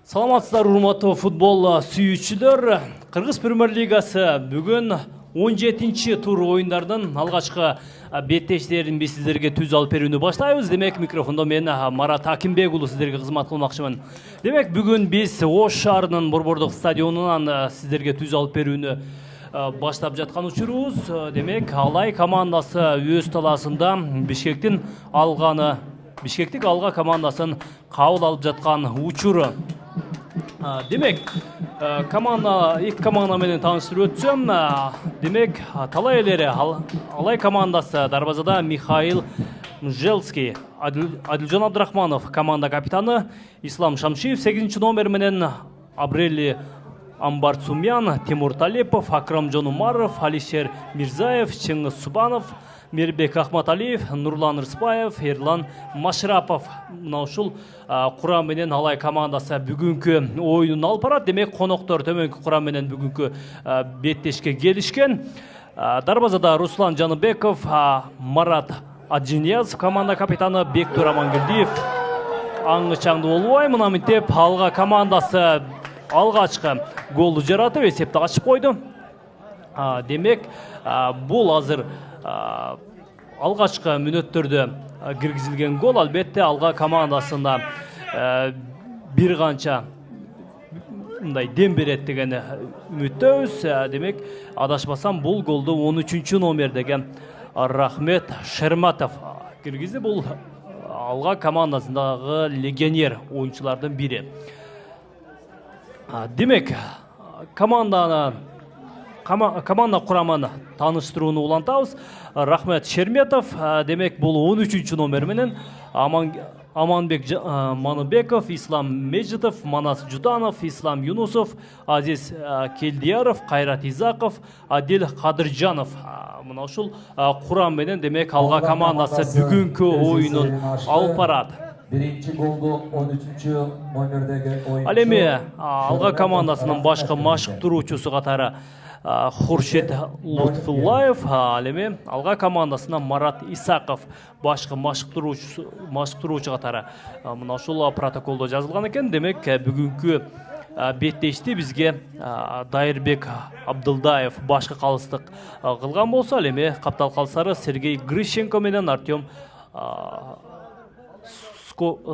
Саламатсыздар, урматтуу футбол сүйүүчүлөр. Кыргыз премьер-лигасы бүгүн 17-чи тур оюндардын алгачкы беттештерин биз сиздерге түз алып берүүнү баштайбыз. Демек, микрофондо мен Марат Акимбек уулу сиздерге кызмат кылмакчымын. Демек, бүгүн биз Ош шаарынын Борбордук стадионунан сиздерге түз алып берүүнү баштап жаткан учурубуз. Демек, Алай командасы өз талаасында Бишкектик Алга командасын кабыл алып жаткан учуру. Демек, эки команда менен тааныштырып өтсөм, демек, талай элери Алай командасы дарбазада Михаил Мжелский, Адилжан Абдрахманов команда капитаны, Ислам Шамшиев 8-чи номер менен Абрели Амбарцумян, Тимур Талипов, Акрамжон Умаров, Алишер Мирзаев, Чыңгыз Субанов, Мирбек Ахматалиев, Нурлан Рыспаев, Ерлан Машрапов. Мына ушул курам менен Алай командасы бүгүнкү оюнун алып барат. Демек, коноктор төмөнкү курам менен бүгүнкү беттешке келишкен. Дарбазада Руслан Жаныбеков, Марат Аджиньязов команда капитаны, Бектур Амангелдиев аңгы чаңды болбой. Мына мынтип Алга командасы алгачкы голду жаратып, эсепти ачып койду. Демек, бул азыр алгачкы мүнөттөрдө киргизилген гол. Албетте, Алга командасына бир канча мындай дем берет деген үмүттөбүз. Демек, адашпасам, бул голду 13-чү номердеги Рахмет Шерматов киргизди. Бул Алга командасындагы легионер оюнчулардын бири. Демек, команда курамын тааныштырууну улантабыз. Рахмет Шерметов, демек, бул 13-чү номер менен Аманбек Маныбеков, Ислам Межитов, Манас Жутанов, Ислам Юнусов, Азиз Келдияров, Кайрат Изаков, Адил Кадыржанов. Мына ушул курам менен, демек, Алга командасы бүгүнкү оюнун алып барат. Биринчи голду 13-чү номердеги оюнчу. Ал эми Алга командасынын башкы машыктыруучусу катары Хуршит Лутфуллаев, ал эми Алга командасына Марат Исаков башкы машыктыруучу катары мына ушул протоколдо жазылган экен. Демек, бүгүнкү беттешти бизге Дайырбек Абдылдаев башкы калыстык кылган болсо, ал эми каптал калыстары Сергей Грищенко менен Артем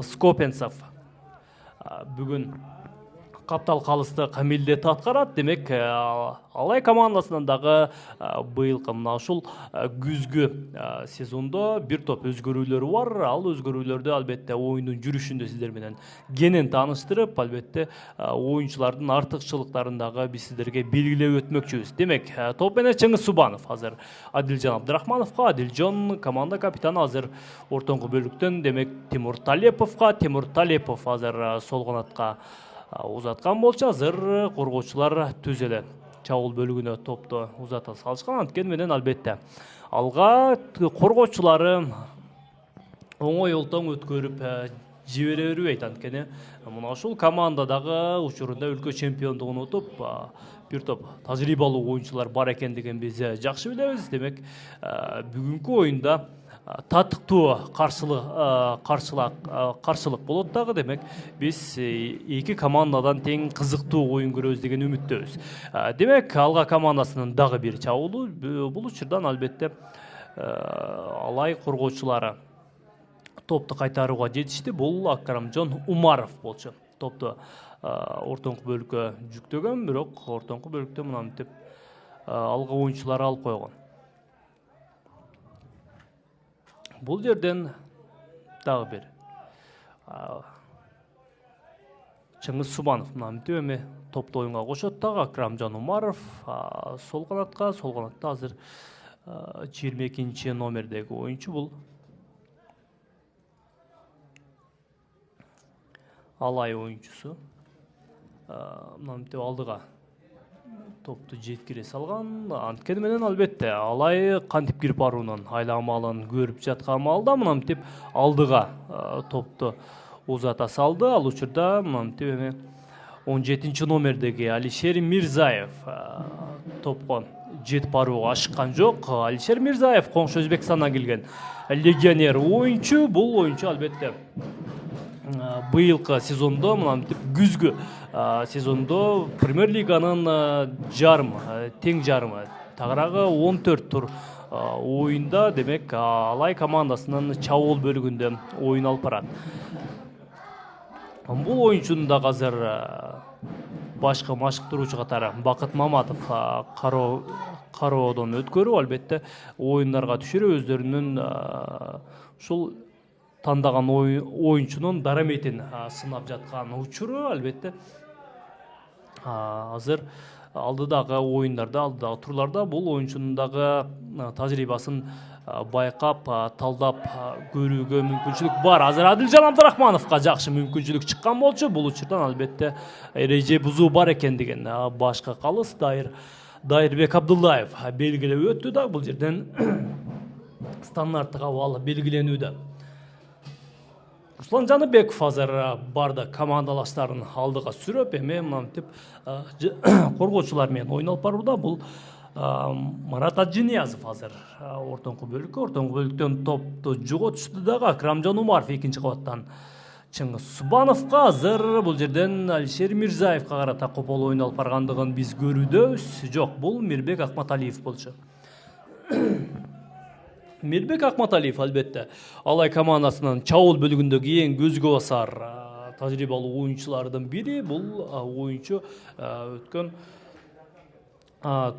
Скопенцев бүгүн каптал калыстык милдет аткарат. Демек, Алай командасынан дагы быйылкы мына ушул күзгү сезондо бир топ өзгөрүүлөр бар. Ал өзгөрүүлөрдү албетте оюндун жүрүшүндө сиздер менен кенен тааныштырып, албетте оюнчулардын артыкчылыктарын дагы биз сиздерге белгилеп өтмөкчүбүз. Демек, топ менен Чыңгыз Субанов азыр Адилжан Абдрахмановго, Адилжан команда капитаны азыр ортоңку бөлүктөн, демек, Тимур Талипов азыр сол канатка узаткан болчу. Азыр коргоочулар түз эле чабуул бөлүгүнө топту узата салышкан. Анткени менен, албетте, Алга коргоочулары оңой олтоң өткөрүп жибере бербейт. Анткени мына ушул команда дагы учурунда өлкө чемпиондугун утуп, бир топ тажрыйбалуу оюнчулар бар экендигин биз жакшы билебиз. Демек, бүгүнкү оюнда татыктуу каршылык болот дагы. Демек, биз эки командадан тең кызыктуу оюн көрөбүз деген үмүттөбүз. Демек, Алга командасынын дагы бир чабуулу. Бул учурдан албетте Алай коргоочулары топту кайтарууга жетишти. Бул Акрамжон Умаров болчу. Топту ортоңку бөлүккө жүктөгөн, бирок ортоңку бөлүктө мына мынтип Алга оюнчулары алып койгон. Бул жерден дагы бир Чыңгыз Субанов мына мынтип эми топту оюнга кошот дагы. Акрамжон Умаров сол канатта азыр 22-чи номердеги оюнчу. Бул Алай оюнчусу. Мына мынтип алдыга топту жеткире салган. Анткени менен, албетте, Алай кантип кирип баруунун айламалын көрүп жаткан маалда мына мынтип алдыга топту узата салды. Ал учурда мына мынтип эми 17-чи номердеги Алишер Мирзаев топко жетип барууга ашыккан жок. Алишер Мирзаев коңшу Өзбекстандан келген легионер оюнчу. Бул оюнчу, албетте, быйылкы сезондо мына күзгү сезондо премьер лиганын жарым тең жарымы тагыраагы 14 тур оюнда демек Алай командасынын чабуул бөлүгүндө оюн алып барат. Бул оюнчунун да азыр башкы машыктыруучу катары Бакыт Маматов кароодон өткөрүп, албетте оюндарга түшүрүп өздөрүнүн ушул тандаган оюнчунун дараметин сынап жаткан учуру, албетте азыр алдыдагы оюндарда, алдыдагы турларда бул оюнчунун дагы тажрыйбасын байкап, талдап көрүүгө мүмкүнчүлүк бар. Азыр Адилжан Абдрахмановго жакшы мүмкүнчүлүк чыккан болчу. Бул учурдан албетте эреже бузуу бар экендигин башкы калыс Дайырбек Абдуллаев белгилеп өттү да, бул жерден стандарттык абал белгиленүүдө. Руслан Жаныбеков азыр барды командалаштарын алдыга сүрөп, эми мынтип коргоочулар менен оюн алып барууда. Бул Марат Аджиниязов азыр ортоңку бөлүктөн топту жоготушту дагы. Акрамжан Умаров экинчи кабаттан Чыңгыз Субановго, азыр бул жерден Алишер Мирзаевге карата копол оюн алып баргандыгын биз көрүүдөбүз. Жок, бул Мирбек Акматалиев болчу. Мирбек Акматалиев албетте Алай командасынын чабуул бөлүгүндөгү эң көзгө басар тажрыйбалуу оюнчулардын бири. Бул оюнчу өткөн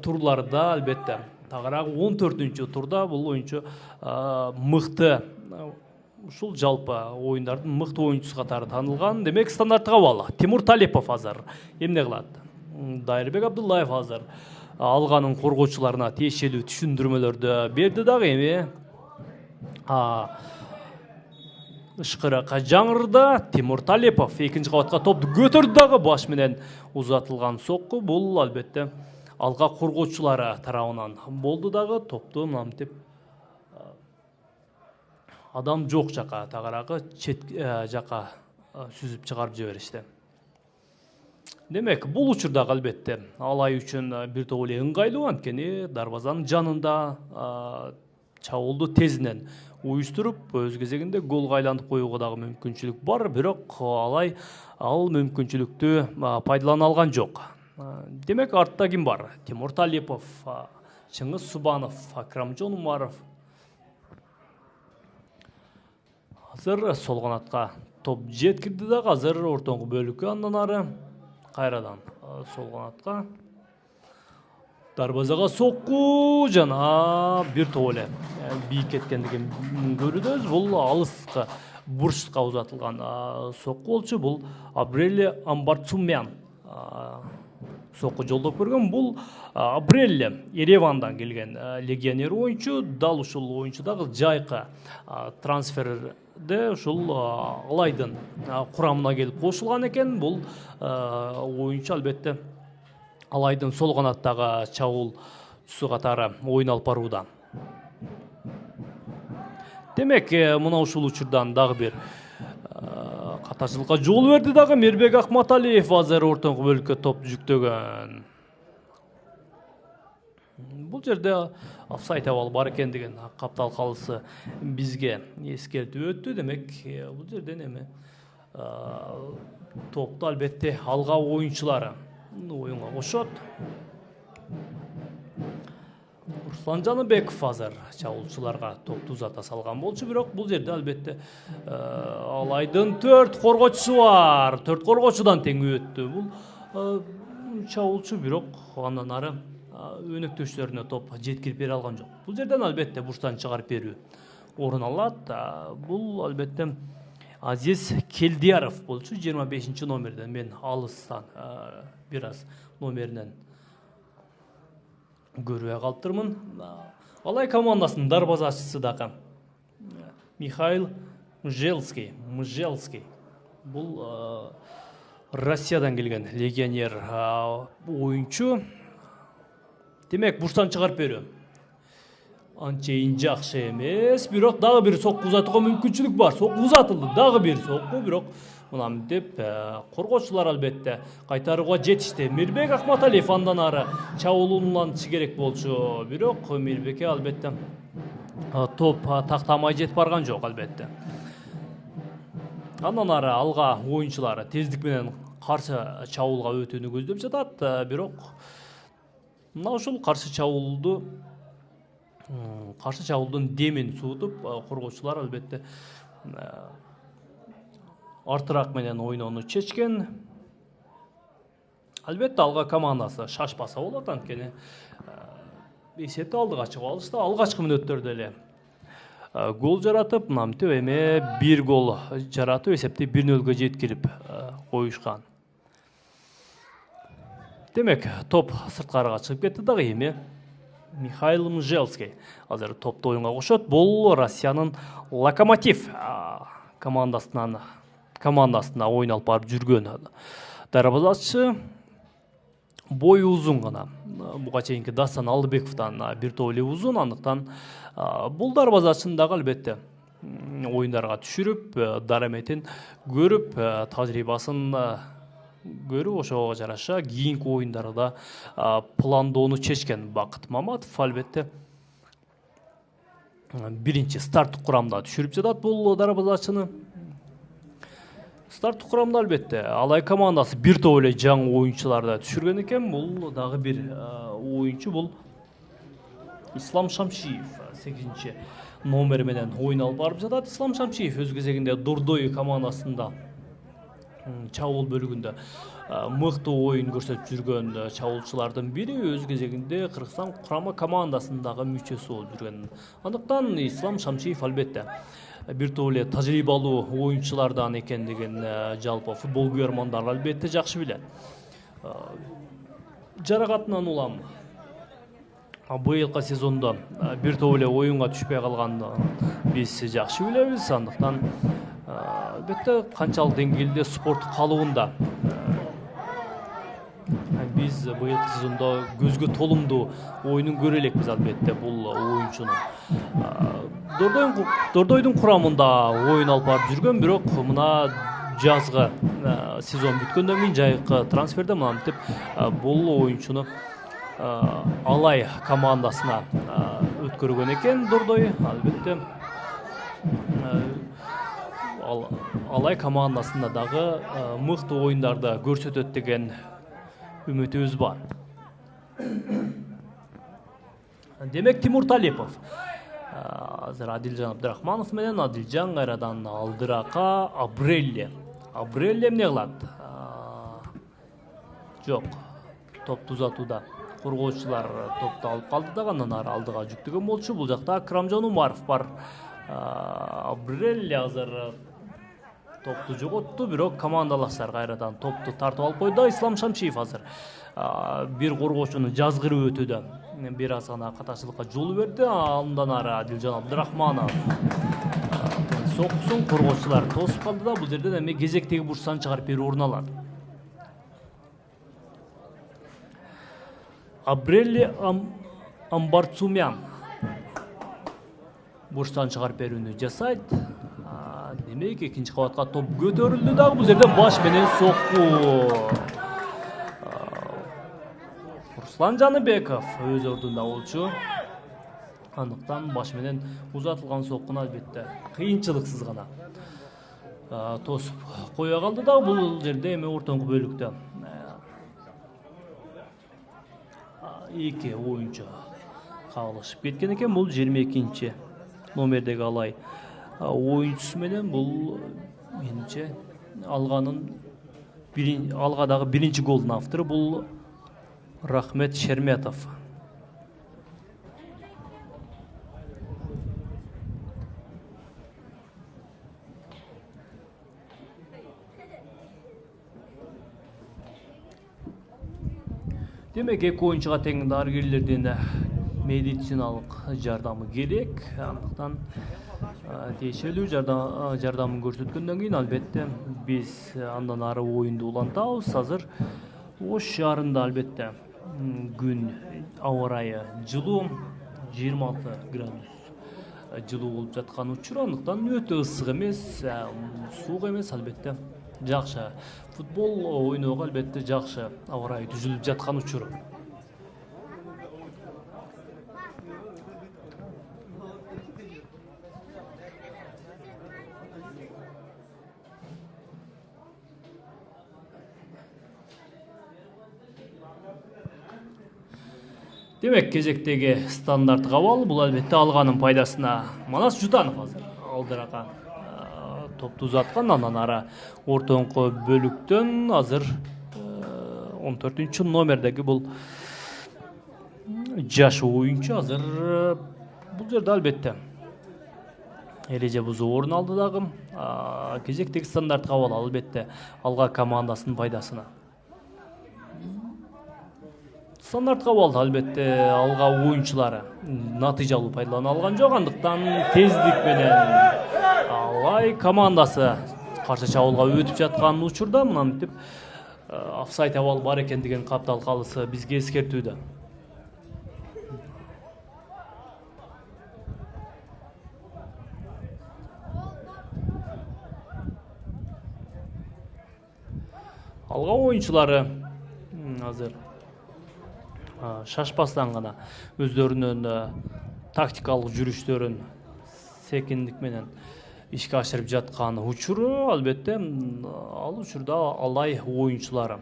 турларда, албетте тагыраагы 14-турда бул оюнчу мыкты, ушул жалпы оюндардын мыкты оюнчусу катары таанылган. Демек стандарттык абал Тимур Талепов азыр эмне кылат? Дайырбек Абдуллаев азыр алганын коргоочуларына тиешелүү түшүндүрмөлөрдү берди дагы. Эми ышкырык жаңырда Тимур Талепов экинчи кабатка топту көтөрдү дагы. Баш менен узатылган сокку. Бул албетте алга коргоочулары тарабынан болду дагы. Топту мынтип адам жок жака, тагыраагы чет жака сүзүп чыгарып жиберишти. Демек, бул учурда албетте Алай үчүн бир топ эле ыңгайлуу, анткени дарбазанын жанында чабуулду тезинен уюштуруп, өз кезегинде голго айлантып коюуга дагы мүмкүнчүлүк бар. Бирок Алай ал мүмкүнчүлүктү пайдалана алган жок. Демек, артта ким бар? Тимур Талепов, Чыңгыз Субанов, Акрамжан Умаров. Азыр сол канатка топ жеткирди дагы. Азыр ортоңку бөлүккө, андан ары кайрадан сол канатка дарбазага сокку жана бир топ эле бийик кеткендигин көрүүдөбүз. Бул алыскы бурчтукка узатылган сокку болчу. Бул Абрелли Амбарцумян сокку жолдоп көргөн. Бул Абрелли Еревандан келген легионер оюнчу. Дал ушул оюнчу дагы жайкы трансферде ушул Алайдын курамына келип кошулган экен. Бул оюнчу албетте Алайдын сол канаттагы чабуулчусу катары оюн алып барууда. Демек, мына ушул учурдан дагы бир катачылыкка жол берди дагы. Мирбек Акматалиев азыр ортоңку бөлүккө топ жүктөгөн. Бул жерде офсайд абалы бар экендигин каптал калысы бизге эскертип өттү. Демек, бул жерден эми топту албетте алга оюнчулары оюнга кошот. Руслан Жаныбеков азыр чабуулчуларга топту узата салган болчу. Бирок бул жерде албетте Алайдын 4 коргоочусу бар. 4 коргоочудан тең өттү. Бул чабуулчу, бирок андан ары өнөктөштөрүнө топ жеткирип бере алган жок. Бул жерден албетте бурчтан чыгарып берүү орун алат. Бул албетте Азиз Келдияров болчу, 25 номерден. Мен алыстан бир аз номеринен көрбөй калыптырмын. Алай командасынын дарбазачысы дагы Михаил Мжелский. Бул Россиядан келген легионер оюнчу. Демек, бурчтан чыгарып берүү анчейин жакшы эмес. Бирок дагы бир сокку узатууга мүмкүнчүлүк бар. Сокку узатылды, дагы бир сокку. Бирок мынтип коргоочулар албетте кайтарууга жетишти. Мирбек Акматалиев андан ары чабуулууланчы керек болчу. Бирок Мирбекке албетте топ тактамай жетип барган жок албетте. Андан ары алга оюнчулар тездик менен каршы чабуулга өтүүнү көздөп жатат. Бирок мына ушул каршы чабуулдун демин суутуп, коргоочулар албетте артыраак менен ойноону чечкен. Албетте алга командасы шашпаса болот, анткени эсепти алдыга чыгып алышты. Алгачкы мүнөттөрдө эле гол жаратып, мынтип эми 1 гол жаратып, эсепти 1-0 жеткирип коюшкан. Демек, топ сырткарыга чыгып кетти дагы. Эми Михаил Мжелский азыр топто оюнга кошот. Бул Россиянын Локомотив командасына ойун алып барып жүргөн дарбазачы. Бою узун гана. Буга чейинки Дастан Алдыбековдон бир топ эле узун, андыктан бул дарбазачыны дагы албетте оюндарга түшүрүп, дараметин көрүп, тажрыйбасын көрүп, ошого жараша кийинки оюндарда пландоону чечкен Бакыт Маматов. Албетте биринчи старттык курамда түшүрүп жатат бул дарбазачыны. Старттык курамда албетте Алай командасы бир топ эле жаңы оюнчуларды түшүргөн экен. Бул дагы бир оюнчу, бул Ислам Шамшиев 8-чи номер менен оюн алып барып жатат. Ислам Шамшиев өз кезегинде Дордой командасында чабуул бөлүгүндө мыкты оюн көрсөтүп жүргөн чабуулчулардын бири, өз кезегинде Кыргызстан курама командасындагы мүчөсү болуп жүргөн. Андыктан Ислам Шамшиев албетте бир топ эле тажрыйбалуу оюнчулардан экендигин жалпы футбол күйөрмандар албетте жакшы билет. Жаракатынан улам быйылкы сезондо бир топ эле оюнга түшпөй калганын биз жакшы билебиз. Андыктан албетте канчалык деңгээлде спорт калыбында биз быйылкы сезондо көзгө толумдуу оюнун көрө элекпиз. Албетте бул оюнчунун Дордойдун курамында оюн алып барып жүргөн, бирок мына жазгы сезон бүткөндөн кийин жайкы трансферде мынтип бул оюнчуну Алай командасына өткөргөн экен Дордой. Албетте Алай командасында дагы мыкты оюндарды көрсөтөт деген үмүтүбүз бар. Демек, Тимур Талипов азыр Адилжан Абдрахманов менен Адилжан кайрадан алдырака Абрелли эмне кылат? Жок, топту узатууда коргоочулар топту алып калды дагы, андан ары алдыга жүктөгөн болчу. Бул жакта Акрамжан Умаров бар. Абрелли азыр топту жоготту, бирок командалаштар кайрадан топту тартып алып койду. Ислам Шамшиев азыр бир коргоочуну жазгырып өтүүдө бир аз гана катачылыкка жол берди. Андан ары Адилжан Абдрахманов соккусун коргоочулар тосуп калды да, бул жерден эми кезектеги бурчтан чыгарып берүү орун алат. Абрелли Амбарцумян бурчтан чыгарып берүүнү жасайт. Демек, экинчи кабатка топ көтөрүлдү дагы, бул жерден баш менен сокку. Руслан Жаныбеков өз ордунда болчу. Андыктан баш менен узатылган соккуну албетте кыйынчылыксыз гана тосуп кое калды дагы. Бул жерде эми ортоңку бөлүктө эки оюнчу кагылышып кеткен экен. Бул 22-чи номердеги Алай оюнчусу менен бул менимче алгадагы биринчи голдун автору бул Рахмет Шерметов. Демек, эки оюнчуга тең дарыгерлердин медициналык жардамы керек. Андыктан тиешелүү жардамын көрсөткөндөн кийин албетте биз андан ары оюнду улантабыз. Азыр Ош шаарында албетте күн аба ырайы жылуу, 26 градус жылуу болуп жаткан учур. Андыктан өтө ысык эмес, суук эмес, албетте жакшы футбол ойноого албетте жакшы аба ырайы түзүлүп жаткан учур. Демек кезектеги стандарт кабал бул албетте алганын пайдасына. Манас Жутанов азыр алдырака топту узаткан, андан ары ортоңку бөлүктөн азыр 14 номердеги бул жаш оюнчу азыр бул жерде албетте эреже бузуу орун алды дагы. Кезектеги стандарт кабал албетте алга командасынын пайдасына. Стандарт кабал албетте алга оюнчулары натыйжалуу пайдалана алган жок, андыктан тездик менен Алай командасы каршы чабуулга өтүп жаткан учурда мынантип офсайд абал бар экендигин Каптал калысы бизге эскертүүдө. Алга оюнчулары азыр шашпастан гана өздөрүнүн тактикалык жүрүштөрүн секиндик менен ишке ашырып жаткан учуру, албетте ал учурда Алай оюнчулары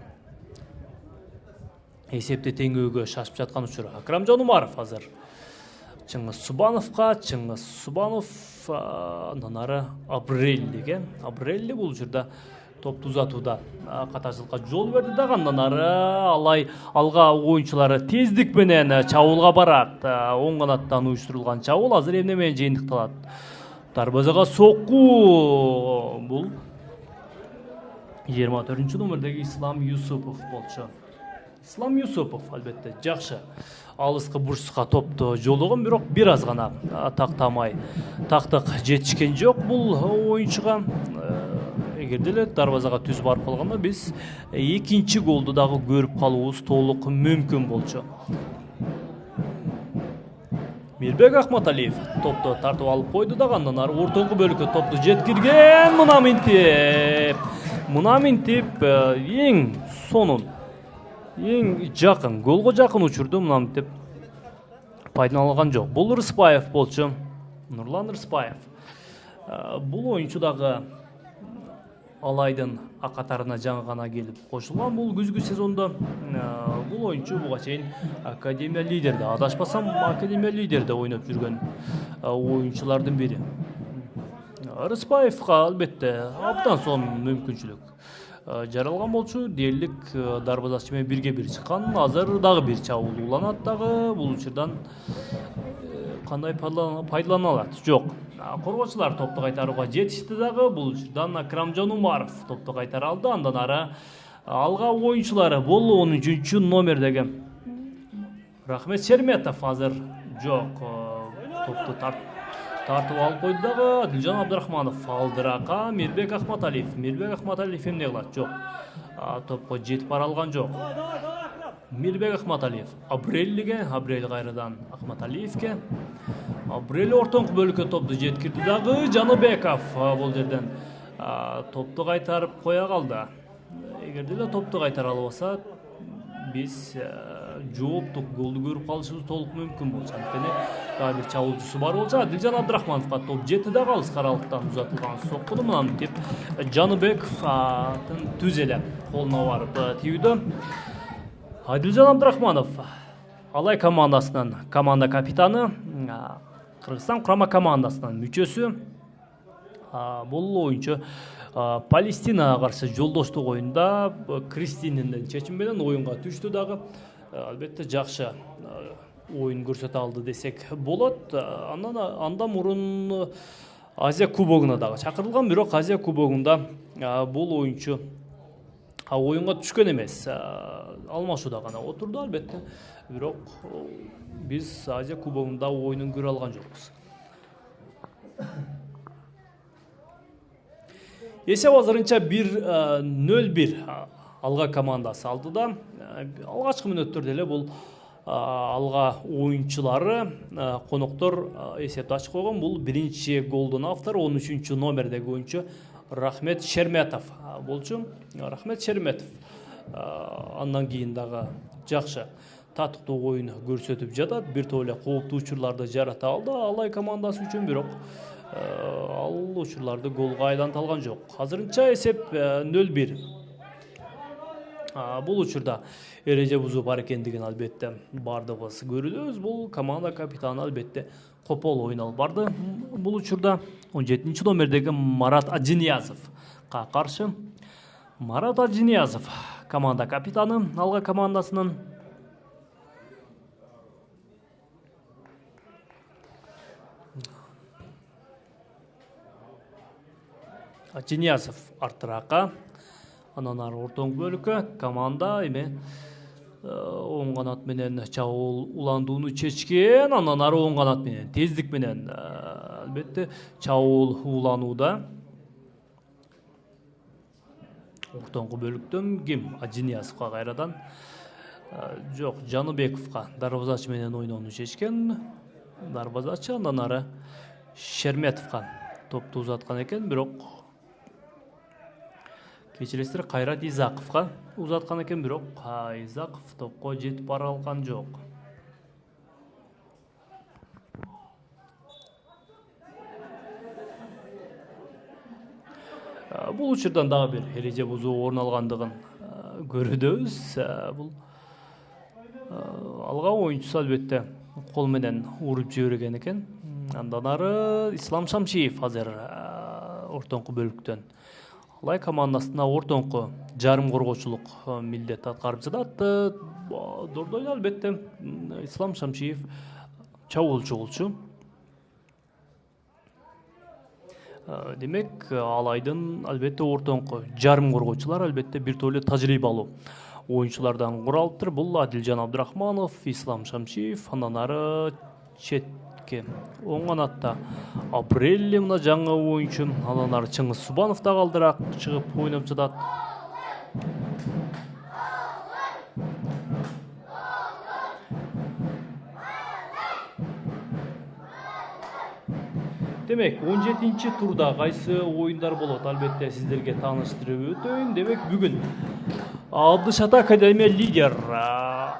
эсепти теңөөгө шашып жаткан учуру. Акрамжан Умаров азыр Чыңгыз Субанов андан ары Абрелли бул учурда топту узатууда катачылыкка жол берди дагы. Андан ары Алай алга оюнчулары тездик менен чабуулга барат. Оң канаттан уюштурулган чабуул азыр эмне менен жыйынтыкталат? Дарбазага сокку. Бул 24 номердеги Ислам Юсупов болчу. Ислам Юсупов албетте жакшы алыскы бурчка топту жолдогон, бирок бир аз гана тактамай, тактык жетишкен жок бул оюнчуга. Эгерде эле дарбазага түз барып калганда биз экинчи голду дагы көрүп калуубуз толук мүмкүн болчу. Мирбек Ахматалиев топту тартып алып койду дагы, андан ары ортоңку бөлүккө топту жеткирген. Мына минтип эң сонун, эң жакын, голго жакын учурду мынантип пайдаланган жок. Бул Рыспаев болчу, Нурлан Рыспаев. Бул оюнчу дагы Алайдын катарына жаңы гана келип кошулган. Бул күзгү сезондо бул оюнчу буга чейин Академия лидерде, адашпасам Академия лидерде ойноп жүргөн оюнчулардын бири. Рыспаевга албетте абдан сонун мүмкүнчүлүк жаралган болчу. Дээрлик дарбазачы менен бирге бир чыккан. Азыр дагы бир чабуул уланат дагы. Бул учурдан кандай пайдалана алат? Жок. Коргоочулар топту кайтарууга жетишти дагы. Бул учурдан Акрамжан Умаров топту кайтара алды. Андан ары алга оюнчулары бул 13 номердеги Рахмет Шерметов азыр жок. Топту тартып алып койду дагы. Адилжан Абдрахманов алдырака. Мирбек Ахматалиев эмне кылат? Жок. Топко жетип бара алган жок. Мирбек Ахматалиев Абрелли кайрадан Ахматалиевке. Абрелли ортоңку бөлүккө топту жеткирди дагы. Жаныбеков бул жерден топту кайтарып коя калды. Эгерде эле топту кайтара албаса, биз жооптук голду көрүп калышыбыз толук мүмкүн болчу. Анткени дагы бир чабуулчусу бар болчу. Адилжан Абдрахмановго топ жетти дагы алыскы аралыктан узатылган соккуну мынантип Жаныбековдун түз эле колуна барып тийүүдө. Адилжан Абдрахманов Алай командасынын команда капитаны, Кыргызстан курама командасынын мүчөсү. Бул оюнчу Палестинага каршы жолдоштук оюнда Кристинин чечими менен оюнга түштү дагы. Албетте жакшы оюн көрсөтө алды десек болот. Андан мурун Азия кубогуна дагы чакырылган, бирок Азия кубогунда бул оюнчу оюнга түшкөн эмес. Алмашууда гана отурду албетте. Бирок биз Азия кубогунда оюнун көрө алган жокпуз. Эсеп азырынча 1-0 алга командасы алдыда. Алгачкы мүнөттөрдө эле бул алга оюнчулары коноктор эсепти ачып койгон. Бул биринчи голдун автору 13 номердеги оюнчу Рахмет Шерметов болчу. Рахмет Шерметов андан кийин дагы жакшы татыктуу оюн көрсөтүп жатат. Бир топ эле кооптуу учурларды жарата алды Алай командасы үчүн, бирок ал учурларды голго айлантып алган жок. Азырынча эсеп 0-1. Бул учурда эреже бузуп бар экендигин албетте бардыгыбыз көрүбүз. Бул команда капитаны албетте Копол ойнолуп барды. Бул учурда 17 номердеги Марат Ажиниязовго каршы. Марат Ажиниязов команда капитаны Алга командасынын. Ажиниязов артыракка, анан ары ортоң бөлүккө команда эме оң канат менен чабуул уландууну чечкен, анан ары оң канат менен тездик менен албетте чабуул уланууда. Ортоңку бөлүктөн ким? Ажиниязовго кайрадан жок, Жаныбековго дарбазачы менен ойноону чечкен. Дарбазачы, андан ары Шерметовго топту узаткан экен, бирок кечиресиздер Кайрат Изаковго узаткан экен, бирок Изаков топко жетип бара алган жок. Бул учурдан дагы бир эреже бузуу орун алгандыгын көрүбүз. Бул алга оюнчусу албетте кол менен уруп жиберген экен. Андан ары Ислам Шамшиев азыр ортоңку бөлүктөн Алай командасына ортоңку жарым коргоочулук милдет аткарып жатат. Дордой албетте Ислам Шамшиев чабуулчу болчу. Демек, Алайдын албетте ортоңку жарым коргоочулар албетте бир топ эле тажрыйбалуу оюнчулардан куралыптыр. Бул Адилжан Абдрахманов, Ислам Шамшиев, андан ары четке оң канатта Апрелли мына жаңы оюнчу, андан ары Чыңгыз Субанов да калдыраак чыгып ойноп жатат. Демек, 17-нчи турда кайсы оюндар болот? Албетте сиздерге тааныштырып өтөйүн. Демек, бүгүн Абдышата Академия лидер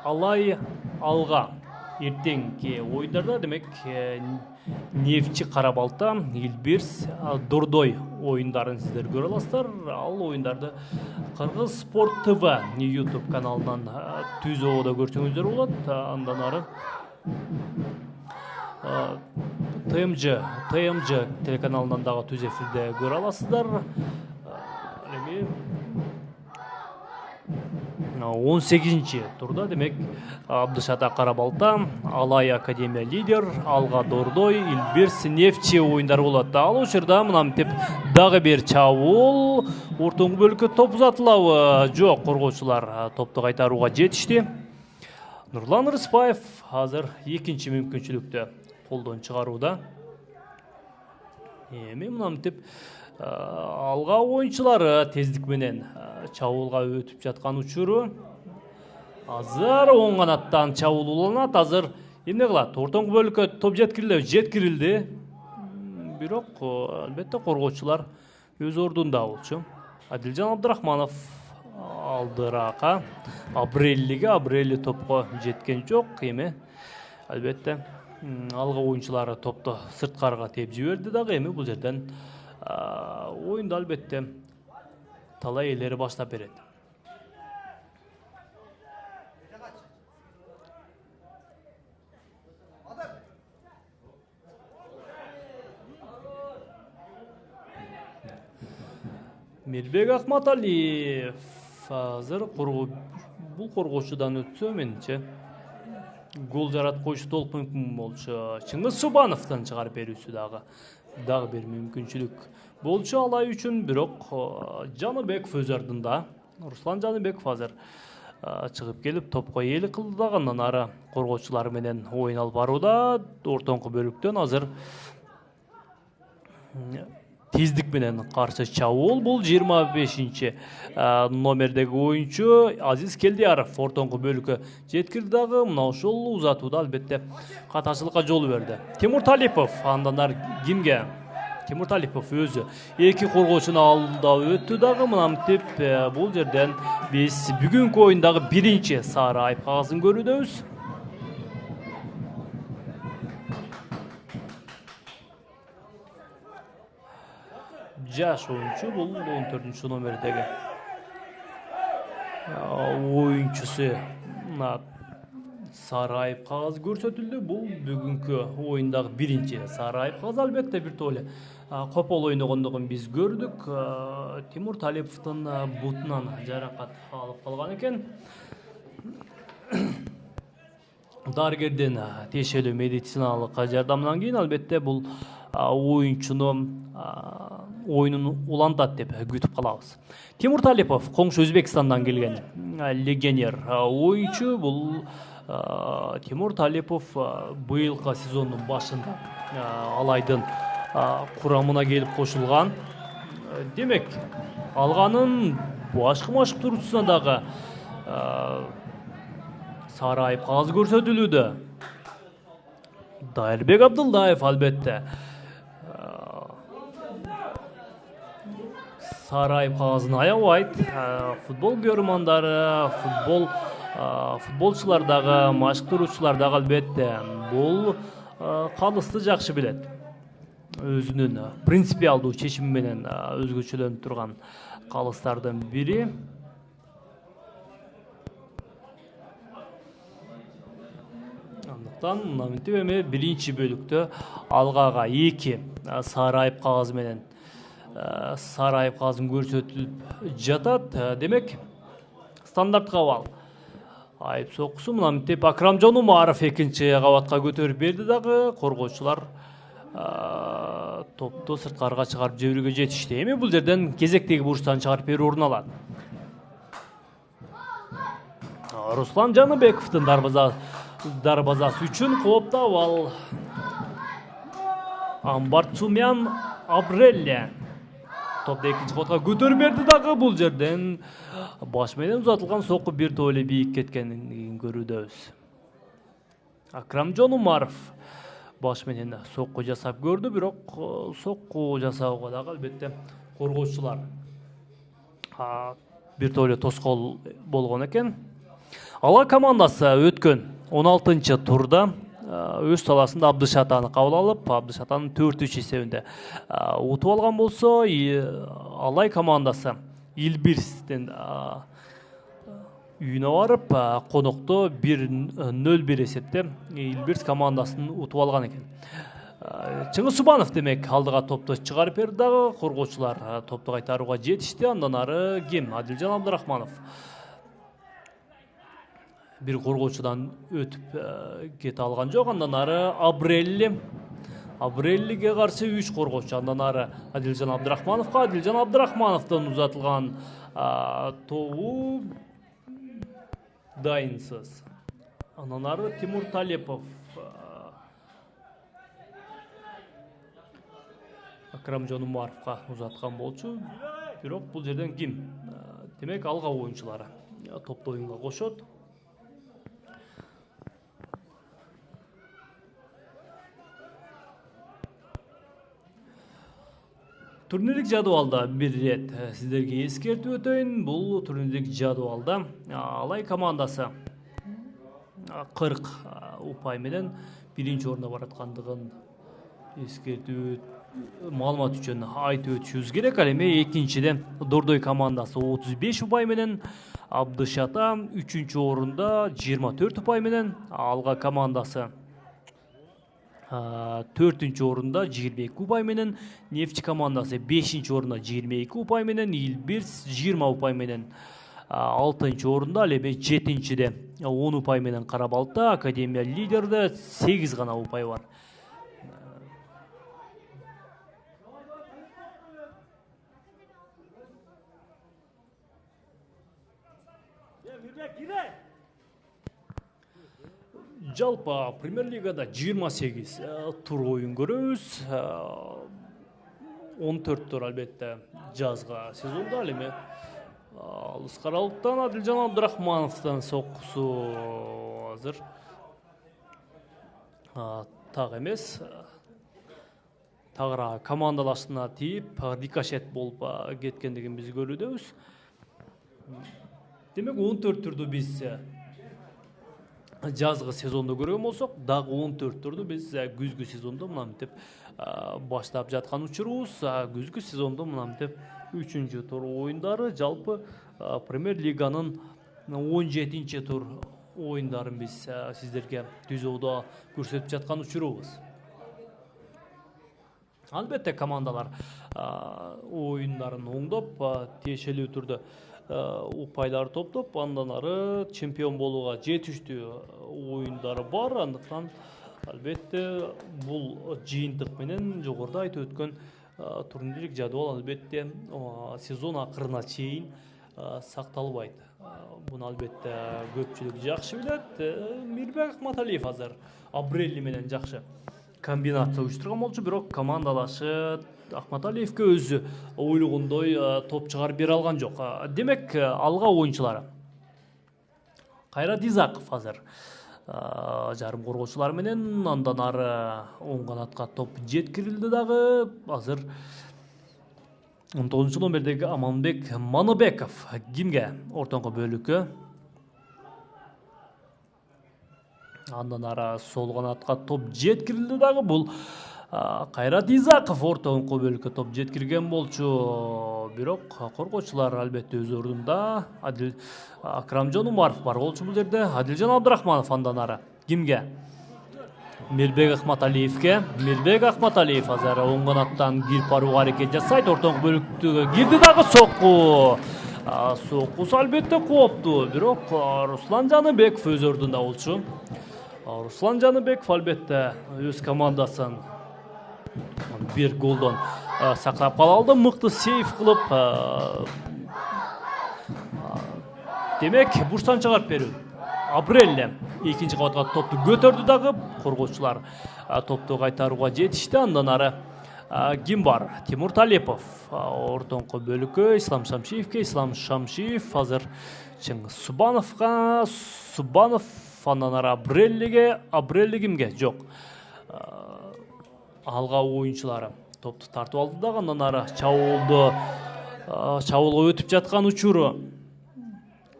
Алай алга. Эртеңки оюндарда демек Нефчи Карабалта, Илбирс, Дордой оюндарын сиздер көрө аласыздар. Ал оюндарды Кыргыз Спорт ТВ YouTube каналынан түз ободо көрсөңүздөр болот. Андан ары ТМЖ телеканалынан дагы түз эфирде көрө аласыздар. Эми 18-нчи турда демек Абдышата Карабалта, Алай Академия лидер, Алга Дордой, Илбирс, Нефчи оюндар болот. Ал учурда мынантип дагы бир чабуул, ортоңку бөлүккө топ узатылабы? Жок, коргоочулар топту кайтарууга жетишти. Нурлан Рыспаев азыр экинчи мүмкүнчүлүктү колдон чыгарууда. Эми мынантип алга оюнчулары тездик менен чабуулга өтүп жаткан учуру. Азыр оң канаттан чабуул уланат. Азыр эмне кылат? Ортоңку бөлүккө топ жеткирилди. Бирок албетте коргоочулар өз ордунда болчу. Адилжан Абдрахманов алдыракка Апрелли топко жеткен жок. Эми албетте алга оюнчулары топту сырткарга теп жиберди дагы. Эми бул жерден оюнду албетте талай элери баштап берет. Мирбек Акматалиев азыр бул коргоочудан өтсө менче гол жараткычы толук мүмкүн болчу. Чыңгыз Субановдон чыгарып берүүсү дагы бир мүмкүнчүлүк болчу Алай үчүн. Бирок Жаныбеков өз ордунда. Руслан Жаныбеков азыр чыгып келип топко ээлик кылды дагы. Андан ары коргоочулар менен оюн алып барууда. Ортоңку бөлүктөн азыр тездик менен каршы чабуул. Бул 25-нчи номердеги оюнчу Азиз Келдияров ортоңку бөлүккө жеткирди дагы. Мына ошол узатууда албетте катачылыкка жол берди. Тимур Талипов андан ары кимге? Тимур Талипов өзү эки коргоочуну алдап өттү дагы. Мынантип бул жерден биз бүгүнкү оюндагы биринчи сары айып кагазын көрүүдөбүз. Жаш оюнчу бул 14-номердеги ойынчысы Сарайып Қағаз көрсөтүлдү. Бул бүгүнкү оюндагы биринчи Сарайып Қағаз, албетте бир толе копол ойногондугун биз көрдүк. Тимур Талиповдун бутунан жаракат алып калган экен. Дарыгерден тиешелүү медициналык жардамдан кийин албетте бул oyunçunu oyununu улантат деп күтүп калабыз. Тимур Талипов коңшу Өзбекстандан келген легионер oyuncu. Бул Тимур Талипов быйылкы сезондун башында Алайдын курамына келип кошулган. Демек, алганын башкы машыктыруусуна дагы Сарайып Кагаз көрсөтүлүүдө. Дайырбек Абдылдаев албетте Сарайып Кагазын аябайт. Футбол көрөрмандары, футболчулар дагы, машыктыруучулар дагы албетте бул калысты жакшы билет. Өзүнүн принципиалдуу чечими менен өзгөчөлөнүп турган калыстардын бири. Андыктан мынтип эми биринчи бөлүктө алгага 2 Сарайып Кагаз менен Сарайып Кагазын көрсөтүлүп жатат. Демек, стандарт кабал. Айып сокусу мынтип Акрамжон Умаров экинчи кабатка көтөрүп берди дагы коргоочулар топту сырткарга чыгарып жиберүүгө жетишти. Эми бул жерден кезектеги бурчтан чыгарып берүү орун алат. Руслан Жаныбековдун дарбазасы үчүн кооптуу абал. Амбарцумян Абрелли топты экинчи кабатка көтөрүп берди дагы. Бул жерден баш менен узатылган сокку бир толе бийик кеткенин көрүүдөбүз. Акрамжон Умаров баш менен сокку жасап көрдү, бирок сокку жасоого дагы албетте коргоочулар бир толе тоскоол болгон экен. Ала командасы өткөн 16-чы турда өз саласында Абдышатаны кабыл алып, Абдышатаны 4-3 эсебинде утуп алган болсо, Алай командасы Илбирстен үйүнө барып, конокто 1-0 эсепте Илбирс командасын утуп алган экен. Чыңгыз Субанов демек алдыга топту чыгарып берди дагы, коргоочулар топту кайтарууга жетишти. Андан ары ким? Адилжан Абдрахманов бир коргоочудан өтүп кете алган жок. Андан ары Абреллиге каршы 3 коргоочу. Андан ары Адилжан Абдрахмановго, Адилжан Абдрахмановдон узатылган тобу дайынсыз. Андан ары Тимур Талипов Акрамжон Умаровго узаткан болчу. Бирок бул жерден ким? Демек, алга оюнчулары топту оюнга кошот. Турнирлик жадыбалда бир рет сиздерге эскертип өтөйүн. Бул турнирлик жадыбалда Алай командасы 40 упай менен биринчи орунда бараткандыгын эскертип маалымат үчүн айтып өтүшүбүз керек. Ал эми экинчиден Дордой командасы 35 упай менен, Абдышата 3-чү орунда 24 упай менен, Алга командасы 4-чү орунда 22 упай менен, Нефть командасы 5-чи орунда 22 упай менен, Илбирс 20 упай менен 6-чы орунда, ал эми 7-чиде 10 упай менен Карабалта, Академия лидерде 8 гана упай бар. Жалпы Премьер-лигада 28 тур ойын көрөбүз. 14 тур албетте жазга сезонда. Ал эми Алыс Каралыктан Адилжан Абдрахмановдун соккусу азыр так эмес. Тагыра командалашына тийип, рикошет болуп кеткендигин биз көрүүдөбүз. Демек, 14 турду биз жазгы сезондо көргөн болсок, дагы 14 турду биз күзгү сезондо мынтип баштап жаткан учурубуз. Күзгү сезондо мынтип 3-чү тур оюндары жалпы Премьер-лиганын 17 тур ойындарын біз сіздерге түзууда көрсетіп жатқан учурубуз. Албетте командалар ойындарын оңдоп, тиешелүү түрдө упайлар топтоп, андан ары чемпион болууга жетиштүү ойындары бар. Андыктан албетте бул жыйынтык менен жогоруда айтып өткөн турнирлик жадыбал албетте сезон акырына чейин сакталбайт. Буну албетте көпчүлүк жакшы билет. Мирбек Акматалиев азыр Абрелли менен жакшы комбинация уюштурган болчу, бирок командалашы Акматалиевке өзү ойлогондой топ чыгарып бере алган жок. Демек, алга оюнчулары Кайрат Изаков азыр жарым коргоочулар менен, андан ары оң канатка топ жеткирилди дагы. Азыр 19 номердеги Аманбек Маныбеков кимге ортоңку бөлүккө, андан ары сол канатка топ жеткирилди дагы. Бул Кайрат Изаков ортоңку бөлүккө топ жеткирген болчу, бирок коргоочулар албетте өз ордунда. Акрамжон Умаров бар болчу бул жерде. Адилжан Абдрахманов андан ары кимге? Мирбек Акматалиевке. Мирбек Акматалиев азыр оң канаттан кирип барууга аракет жасайт. Ортоңку бөлүктөгө кирди дагы, сокку. Соккусу албетте кооптуу, бирок Руслан Жаныбеков өз ордунда болчу. Руслан Жаныбеков албетте өз командасын бир голдон сактап кала алды, мыкты сейф кылып. Демек, бурчтан чыгарып берүү. Абрелли экинчи кабатка топту көтөрдү дагы, коргоочулар топту кайтарууга жетишти. Андан ары ким бар? Тимур Талипов ортоңку бөлүккө Ислам Шамшиевке. Ислам Шамшиев азыр Чыңгыз Субановго. Субанов андан ары Абреллиге. Абрелли кимге? Жок. Алга оюнчулары топту тартып алды дагы. Андан ары чабуулга өтүп жаткан учуру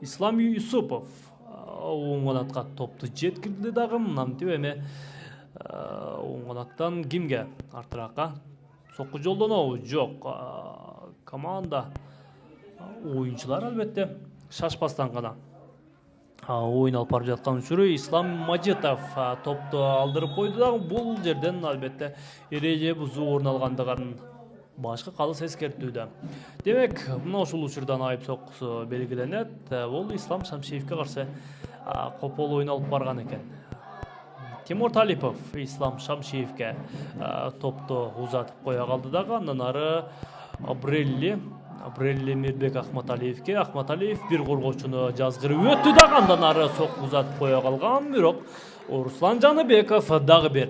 Ислам Юсупов оң канатка топту жеткирди дагы. Мынантип эми оң канаттан кимге? Артыракка сокку жолдонобу? Жок. Команда оюнчулар албетте шашпастан гана ойын алып барып жаткан учуру Ислам Мажитов топту алдырып койду дагы. Бул жерден албетте эреже бузуу орун алгандыгын башкы калыс эскертүүдө. Демек, мына ушул учурдан айып соккусу белгиленет. Бул Ислам Шамшиевке каршы копол ойун алып барган экен. Тимур Талипов Ислам Шамшиевке топту узатып кое калды дагы. Андан ары Абрелли Мирбек Акматалиевке. Акматалиев бир коргоочуну жазгырып өттү дагы. Андан ары сокку узатып кое калган, бирок Руслан Жаныбеков дагы бир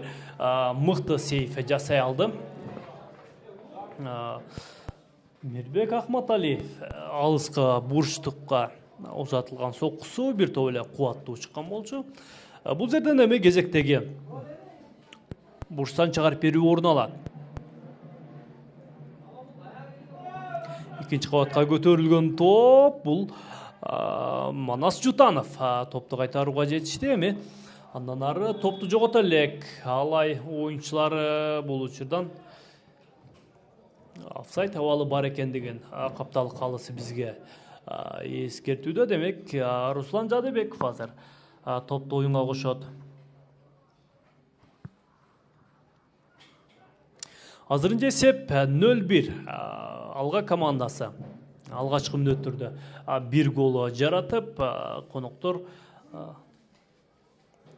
мыкты сейф жасай алды. Мирбек Акматалиев алыска бурчтукка узатылган соккусу бир топ эле кубаттуу чыккан болчу. Бул жерден эми кезектеги бурчтан чыгарып берүү орун алат. Экинчи кабатка көтөрүлгөн топ бул Манас Жутанов топту кайтарууга жетишти. Эми андан ары топту жогото элек алай оюнчулары бул учурдан офсайд абалы бар экендигин каптал калысы бизге эскертүүдө. Демек, Руслан Жаныбеков азыр топту оюнга кошот. Азырынча эсеп 0-1. Алга командасы алгачкы мүнөттөрдө бир гол жаратып, коноктор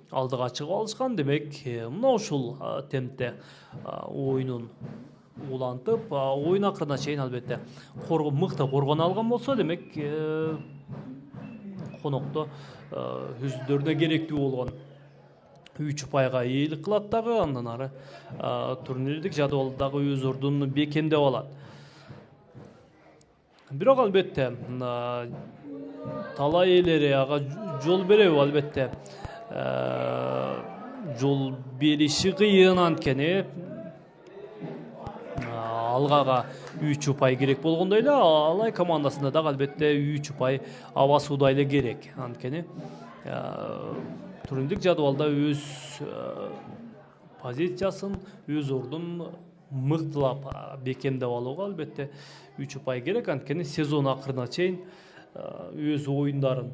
алдыга чыгып алышкан. Демек, мына ушул темпте оюнун улантып, оюн акырына чейин албетте мыкты коргоно алган болсо, демек конокто өздөрүнө керектүү болгон 3 упайга ээлик кылат дагы. Андан ары турнирлик жадыбалдагы өз ордунун бекемдеп алат. Бирок албетте талай элери ага жол береби? Албетте жол бериши кыйын, анткени алгага 3 упай керек болгондой эле алай командасында дагы албетте 3 упай аба сууда эле керек. Анткени турнирлик жадыбалда өз позициясын, өз ордун мыктылап бекемдеп алууга албетте 3 упай керек. Анткени сезон акырына чейин өз оюндарын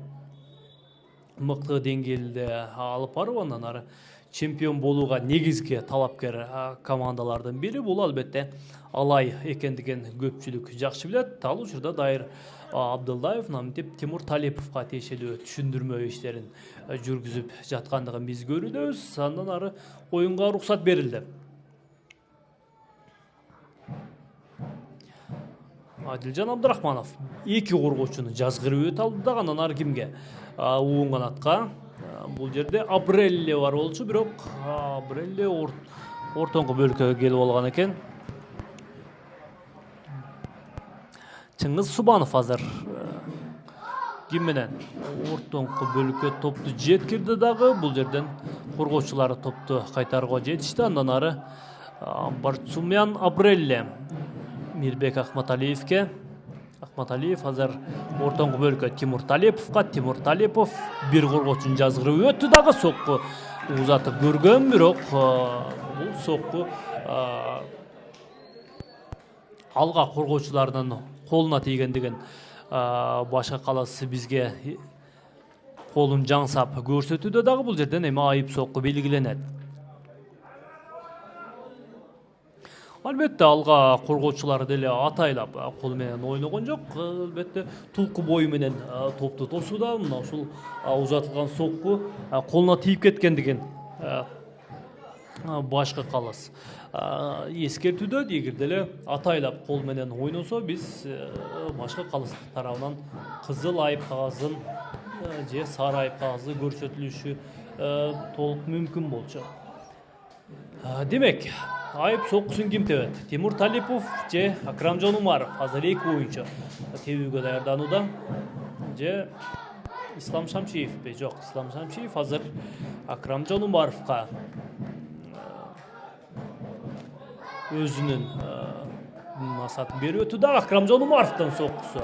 мыкты деңгээлде алып барып, андан ары чемпион болууга негизги талапкер командалардын бири. Бул албетте Алай экендигин көпчүлүк жакшы билет. Ал учурда Дайыр Абдылдаев намтип Тимур Талиповго тиешелүү түшүндүрмө иштерин жүргүзүп жаткандыгын биз көрүбүз. Андан ары оюнга уруксат берилди. Адилжан Абдрахманов 2 коргоочуну жазгырып өтө алды да, андан ары кимге? Уун канатка. Бул жерде Абрелли бар болчу, бирок Абрелли ортоңку бөлүккө келип алган экен. Чыңгыз Субанов азыр ким менен ортоңку бөлүккө топту жеткирди дагы. Бул жерден коргоочулар топту кайтарууга жетишти. Андан ары Барцумян Абрелли Мирбек Ахматалиевке. Ахматалиев азыр ортоңку бөлүккө Тимур Талиповго. Тимур Талипов бир коргоочун жазгырып өттү дагы, сокку узатып көргөн, бирок бул сокку алга коргоочулардын колуна тийгендигин башка каласы бизге колун жаңсап көрсөтүүдө дагы. Бул жерден эми айып сокку белгиленет. Албетте алга коргоочулар деле атайлап кол менен ойногон жок. Албетте тулку бою менен топту тосууда. Мына ушул узатылган сокку колуна тийип кеткендигин башка калас эскертүүдө. Эгер деле атайлап кол менен ойносо, биз башка калас тарабынан кызыл айып кагазын же сары айып кагазы көрсөтүлүшү толук мүмкүн болчу. Демек, айып соккусун ким тебет? Тимур Талипов же Акрамжон Умаров? Азыр 2 оюнчу тебүүгө даярданууда. Же Ислам Шамшиев? Жок, Ислам Шамшиев азыр Акрамжон Умаровго өзүнүн насатын берип өтүүдө. Дагы Акрамжон Умаровдун соккусу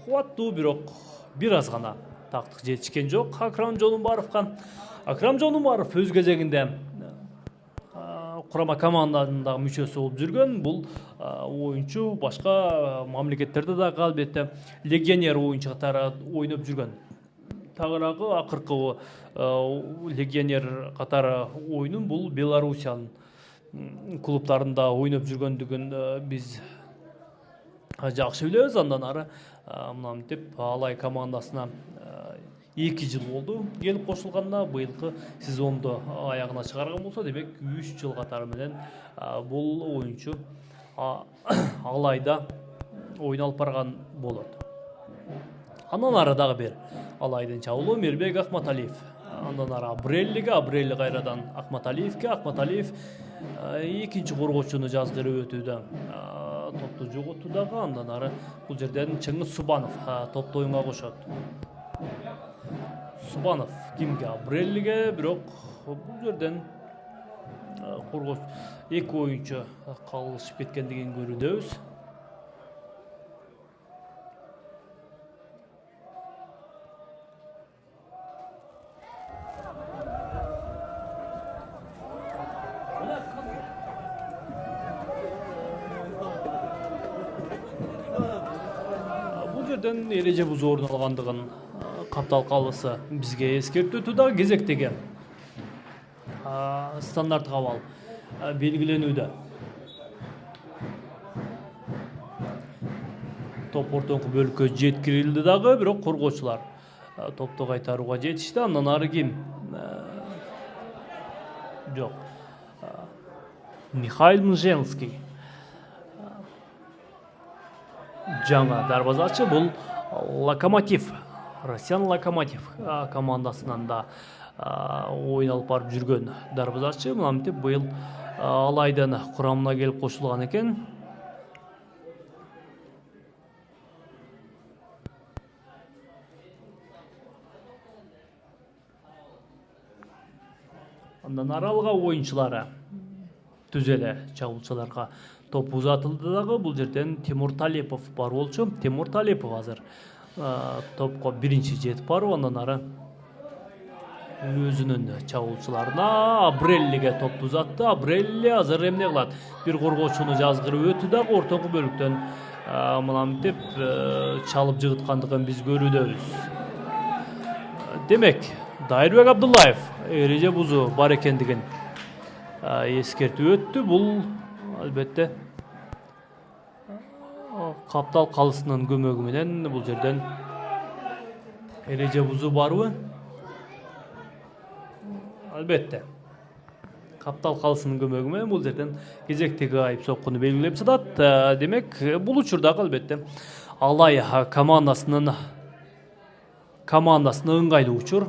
кубаттуу, бирок бир аз гана тактык жетишкен жок Акрамжон Умаровго. Акрамжон Умаров өз кезегинде курама команданын дагы мүчөсү болуп жүргөн. Бул оюнчу башка мамлекеттерде дагы албетте легионер оюнчу катары ойноп жүргөн. Тагыраагы акыркы легионер катары оюнун бул Белоруссиянын клубтарында ойноп жүргөндүгүн биз жакшы билебиз. Андан ары мынантип Алай командасына 2 жыл болду келип кошулганына. Быйылкы сезонду аягына чыгарган болсо, демек 3 жыл катары менен бул оюнчу Алайда ойун алып барган болот. Андан ары дагы бир Алайдын чабуулу Мирбек Ахматалиев. Андан ары Абрелли кайрадан Ахматалиевке. Ахматалиев 2-чи коргоочуну жазгырып өтүүдө топту жоготту дагы. Андан ары бул жерден Чыңгыз Субанов топту оюнга кошот. Субанов кимге? Абреллиге, бирок бул жерден коргооч 2 оюнчу калышып кеткендигин көрүүдөбүз. Бул жерден эреже бузуу орун алгандыгын Каптал калысы бизге эскертүүдө дагы кезектеги стандарт кабал белгиленүүдө. Топ ортоңку бөлүккө жеткирилди дагы, бирок коргоочулар топту кайтарууга жетишти. Андан ары ким? Жок. Михаил Мженский. Жаңа дарбазачы, бул Локомотив. Россиян Локомотив командасынан да ойын алып барып жүргөн дарбазачы. Мынантип быйыл Алайдын курамына келип кошулган экен. Андан ары алга оюнчулары түз эле чабуулчуларга топ узатылды дагы. Бул жерден Тимур Талипов бар болчу. Тимур Талипов азыр топко биринчи жетип барып, андан ары өзүнүн чабуулчуларына Абреллиге топту узатты. Абрелли азыр эмне кылат? Бир коргоочуну жазгырып өтү дагы ортоңку бөлүктөн мынантип чалып жыгыткандыгын биз көрүүдөбүз. Демек, Дайырбек Абдуллаев эреже бузуу бар экендигин ескертип өттү. Бул албетте каптал калысынын көмөгү менен бул жерден эреже бузуу барбы? Албетте. Каптал калысынын көмөгү менен бул жерден кезектеги айып соккуну белгилеп жатат. Демек, бул учурдагы албетте Алай командасынын ыңгайлуу учур.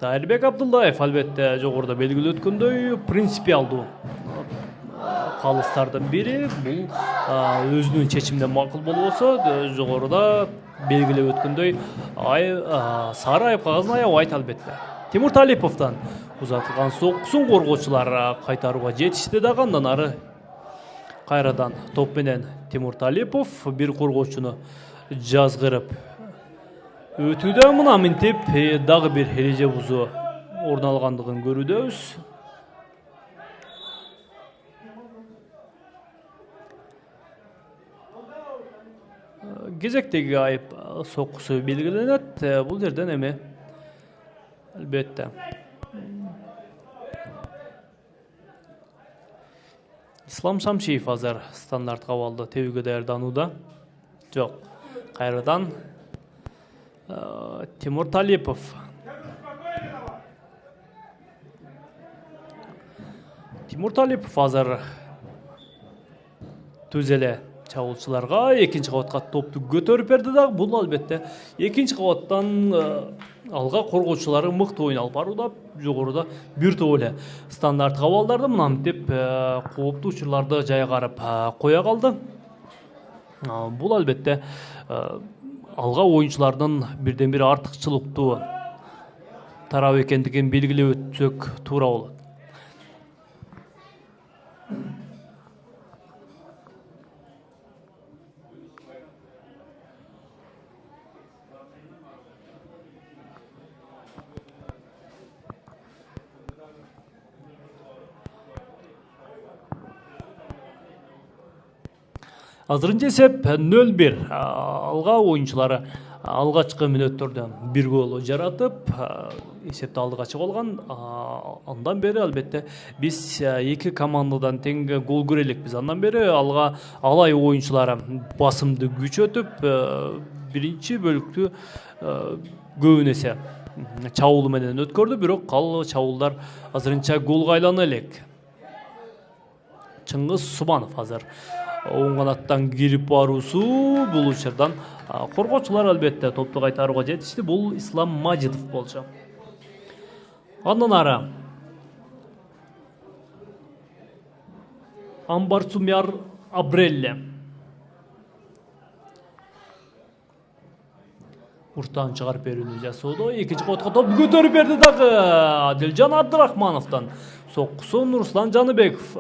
Дайырбек Абдуллаев албетте жогоруда белгилеп өткөндөй принципиалдуу калыстардын бири. Бул өзүнүн чечимине макул болбосо жогоруда белгилеп өткөндөй сары айып кагазын аябайт албетте. Тимур Талиповдон узатылган соккусун коргоочулар кайтарууга жетишти дагы. Андан ары кайрадан топ менен Тимур Талипов бир коргоочуну жазгырып өтүүдө. Мына минтип дагы бир эреже бузуу орун алгандыгын көрүүдөбүз. Кезектеги айып соккусу белгиленет. Бул жерден эми албетте Ислам Шамшиев азыр стандарт кабалды тебүүгө даярданууда. Жок, кайрадан Тимур Талипов. Тимур Талипов азыр түз эле чабуулчуларга экинчи кабатка топту көтөрүп берди дагы. Бул албетте экинчи кабаттан алга коргоочулары мыкты оюн алып барууда. Жогоруда бир топ эле стандарт кабалдарды мынантип кооптуу учурларды жайгарып кое калды. Бул албетте алга оюнчулардын бирден бир артыкчылыктуу тарабы экендигин белгилеп өтсөк туура болот. Азырынча эсеп 0-1. Алга оюнчулары алгачкы мүнөттөрдөн бир гол жаратып, эсепти алдыга чыгып алган. Андан бери албетте биз эки командадан тең гол көрө элекпиз. Андан бери алга Алай оюнчулары басымды күчөтүп, биринчи бөлүктү көбүн эсе чабуул менен өткөрдү, бирок кал чабуулдар азырынча голго айлана элек. Чыңгыз Субанов азыр оң канаттан кирип баруусу. Бул учурдан коргоочулар албетте топту кайтарууга жетишти. Бул Ислам Мажитов болчу. Андан ары Амбарсумяр Абрелли. Уртан чыгарып берүүнү жасоодо. Экинчи кабатка топ көтөрүп берди дагы. Адилжан Абдырахмановдон соккусун Руслан Жаныбеков.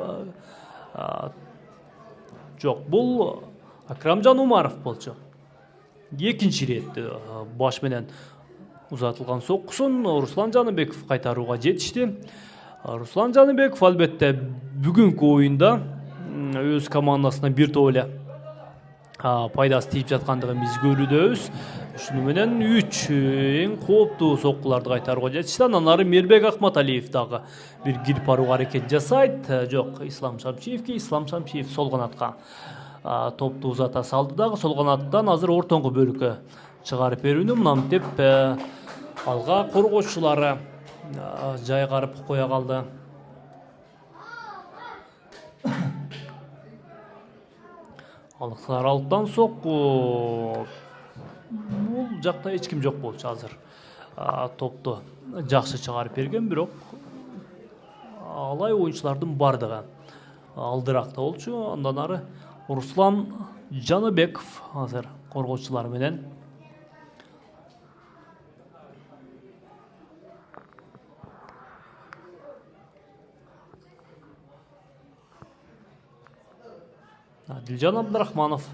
Жок, бул Акрамжан Умаров болчу. Экинчи рет баш менен узатылган соккусун Руслан Жаныбеков кайтарууга жетишти. Руслан Жаныбеков албетте бүгүнкү оюнда өз командасына бир топ эле пайдасы тийип жаткандыгын биз көрүүдөбүз. Ушуну менен 3 эң кооптуу соккуларды кайтарууга жетишти. Андан ары Мирбек Акматалиев дагы бир кирип барууга аракет жасайт. Жок, Ислам Шамшиев сол канатка топту узата салды дагы. Сол канаттан азыр ортоңку бөлүккө чыгарып берүүнү мынантип алга коргоочулары жайгарып кое калды. Алыктан сокку. Бул жакта эч ким жок болчу азыр. Топту жакшы чыгарып берген, бирок Алай оюнчулардын бардыгы алдыракта болчу. Андан ары Руслан Жаныбеков азыр коргоочулар менен Адилжан Абдырахманов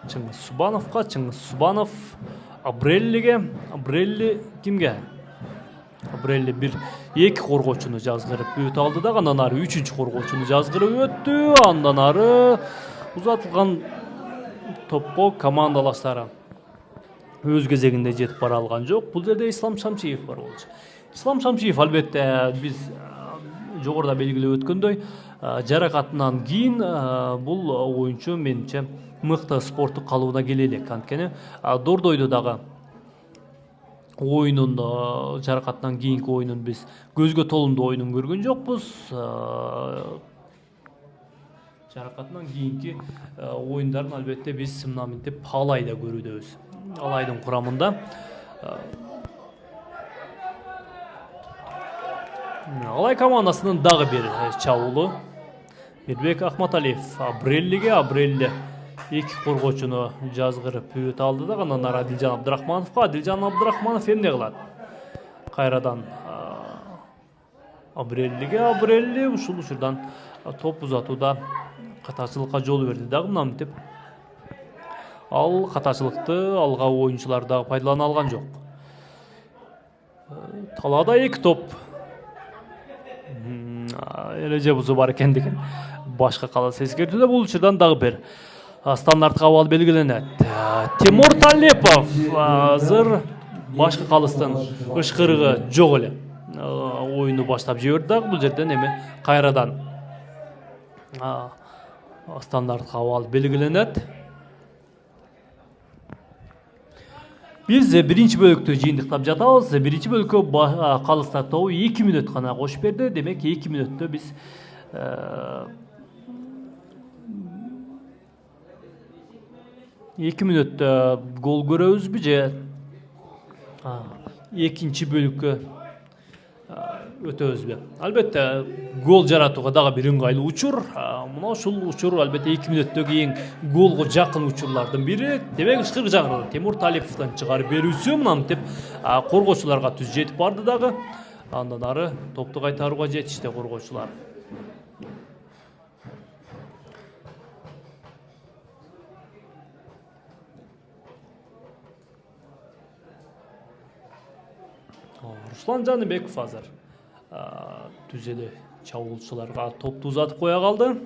Чыңгыз Субановго, Чыңгыз Субанов Абреллиге. Абрелли кимге? Абрелли бир эки коргоочуну жазгырып өтө алды дагы. Андан ары үчүнчү коргоочуну жазгырып өттү. Андан ары Узатылган топко командалаштары өз кезегинде жетип бара алган жок. Бул жерде Ислам Шамшиев бар болчу. Ислам Шамшиев албетте биз жогоруда белгилеп өткөндөй, жаракатынан кийин бул оюнчу менимче мыкты спорттук калыбына келе элек. Анткени Дордойдо дагы оюнун жаракаттан кийинки оюнун биз көзгө толумдуу оюнун көргөн жокпуз. Жаракатынан кийинки оюндарын албетте биз мына мынтип Алайда көрүүдөбүз. Алайдын курамында Алай командасынын дагы бир чабуулу Мирбек Ахматалиев Абрелли эки коргоочуну жазгырып өтө алды да, андан ары Адилжан Абдрахманов эмне кылат? Кайрадан Абрелли ушул учурдан топ узатууда катачылыкка жол берди дагы, мына мынтип ал катачылыкты алга оюнчулар дагы пайдалана алган жок. Талаада эки топ эреже бузуу бар экендигин башка калыс эскертүүдө. Бул учурдан дагы бир стандартка абал белгиленет. Тимур Талипов азыр башка калыстын ышкырыгы жок эле оюнду баштап жиберди дагы. Бул жерден эми кайрадан стандартка абал белгиленет. Биз биринчи бөлүктү жыйынтыктап жатабыз. Биринчи бөлүккө калыстар тобу 2 мүнөт гана кошуп берди. Демек 2 мүнөттө биз 2 мүнөттө гол көрөбүзбү же экинчи бөлүккө өтөбүзбү? Албетте гол жаратууга дагы бир ыңгайлуу учур. Мына ушул учур албетте 2 мүнөттөн кийин голго жакын учурлардын бири. Демек ышкырык жагынан Тимур Талиповдун чыгарып берүүсү мына мынтип коргоочуларга түз жетип барды дагы. Андан ары топту кайтарууга жетишти коргоочулар. Руслан Жаныбеков азыр түз эле чабуулчуларга топту узатып коя калды.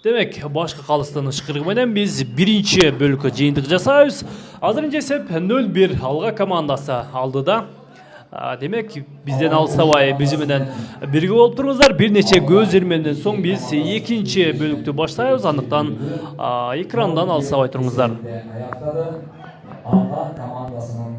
Демек башка калыстын ышкырыгы менен биз биринчи бөлүккө жыйынтык жасайбыз. Азырынча эсеп 0-1 алга командасы алдыда. Демек бизден алыстабай биз менен бирге болуп туруңуздар. Бир нече көз ирмемден соң биз экинчи бөлүктү баштайбыз. Андыктан экрандан алыстабай туруңуздар. Алла командасынын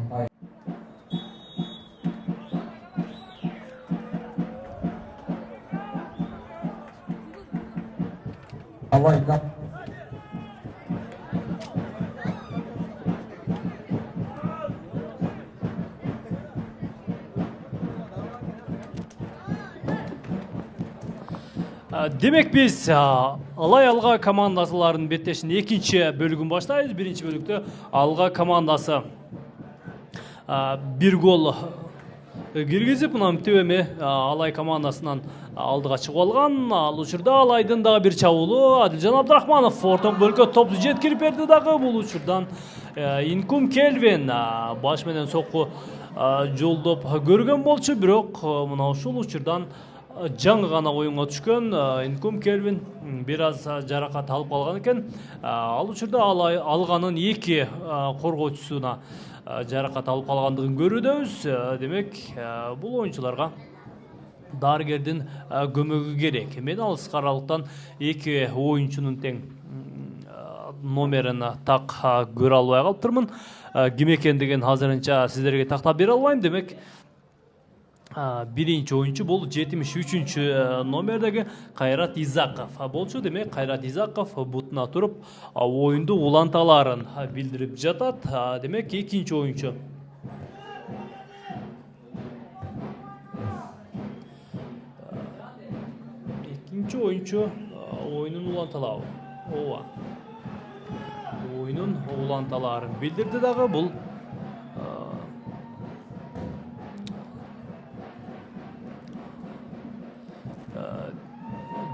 Демек биз Алай алга командасыларынын беттешинин экинчи бөлүгүн баштайбыз. Биринчи бөлүктө алга командасы бир гол киргизип, мына мынтип эми Алай командасынан алдыга чыгып алган. Ал учурда Алайдын дагы бир чабуулу Адилжан Абдрахманов ортоң бөлүккө топту жеткирип берди дагы. Бул учурдан Инкум Келвин баш менен сокку жолдоп көргөн болчу, бирок мына ушул учурдан жаңы гана оюнга түшкөн Инкум Келвин бир аз жаракат алып калган экен. Ал учурда алганын эки коргоочусуна жаракат алып калгандыгын көрүүдөбүз. Демек бул оюнчуларга дарыгердин көмөгү керек. Мен алыс каралыктан эки оюнчунун тең номерин так көрө албай калыптырмын. Ким экендигин азырынча сиздерге тактап бере албайм. Демек биринчи оюнчу бул 73 номердеги Кайрат Изаков болчу. Демек Кайрат Изаков бутуна туруп оюнду уланталарын билдирип жатат. Демек экинчи оюнчу оюнун уланталары. Оюнун уланталарын билдирди дагы. Бул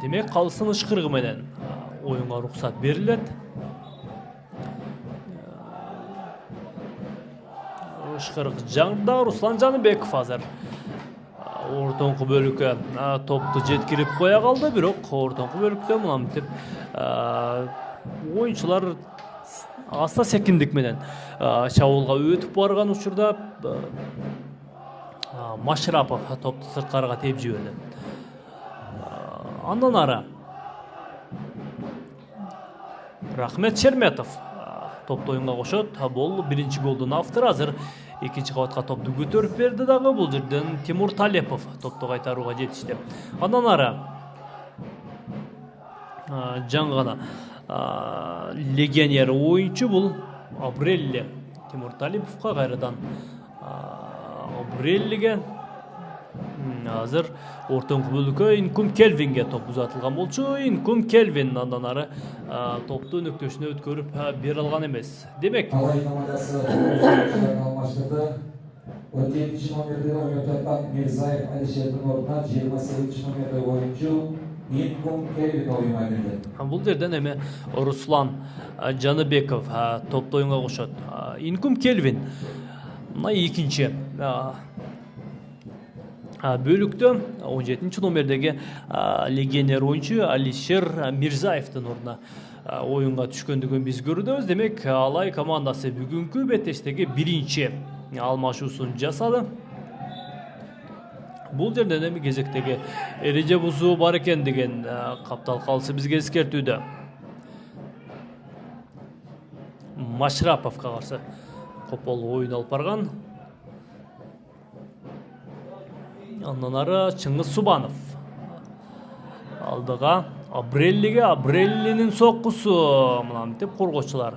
демек калыстын ышкырыгы менен оюнга уруксат берилет. Ышкырык жаңда Руслан Жаныбеков азыр ортоңку бөлүккө топту жеткирип кое калды, бирок ортоңку бөлүктө мына мынтип оюнчулар аста секиндик менен чабуулга өтүп барган учурда Машрапов топту сырткарыга тээп жиберди. Андан ары Рахмет Шерметов топту оюнга кошот. Бул биринчи голдун автору. Азыр экинчи кабатка топту көтөрүп берди дагы. Бул жерден Тимур Талепов топту кайтарууга жетишти. Андан ары жаңы гана легионер оюнчу бул Абрелли. Тимур Талеповго кайрадан Абреллиге азыр ортоңку бөлүккө Инкум Келвинге топ узатылган болчу. Инкум Келвин андан ары топту өнөктөшүнө өткөрүп бере алган эмес. Демек, Алай командасы алмаштырды. 17 номерде ойнап жаткан Мирзаев Алишердин ордуна 28 номерде оюнчу Инкум Келвин оюнга кирди. Бул жерден эми Руслан Жаныбеков топту оюнга кошот. Инкум Келвин мына экинчи бөлүктө 17 номердеги легионер оюнчу Алишер Мирзаевдин ордуна оюнга түшкөндүгүн биз көрүбүз. Демек, Алай командасы бүгүнкү беттештеги биринчи алмашуусун жасады. Бул жерден эми кезектеги эреже бузуу бар экен деген каптал калысы бизге эскертүүдө. Машраповго каршы копол оюн алып барган. Андан ары Чыңгыз Субанов алдыга Абреллиге. Абреллинин соккусу мына мынтип коргоочулар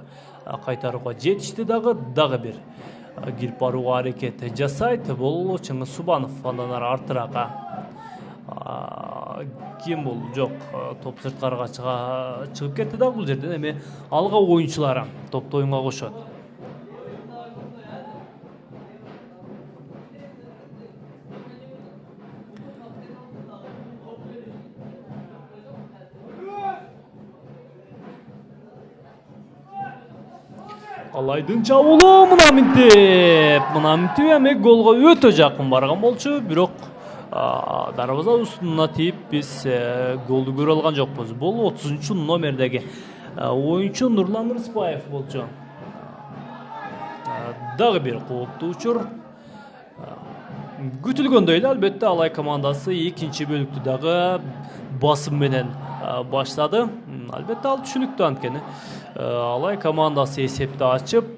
кайтарууга жетишти дагы бир кирип барууга аракет жасайт. Бул Чыңгыз Субанов. Андан ары артырака ким бул? Жок, топ сырткарыга чыгып кетти дагы. Бул жерден эми алга оюнчулары топту оюнга кошот. Алайдын чабуулу мына мынтип эми голго өтө жакын барган болчу, бирок дарбаза устуна тийип биз голду көрө алган жокпуз. Бул 30 номердеги оюнчу Нурлан Рыспаев болчу. Дагы бир кооптуу учур. Күтүлгөндөй эле албетте Алай командасы экинчи бөлүктү дагы басым менен баштады. Албетте ал түшүнүктүү, анткени Алай командасы эсепти ачып,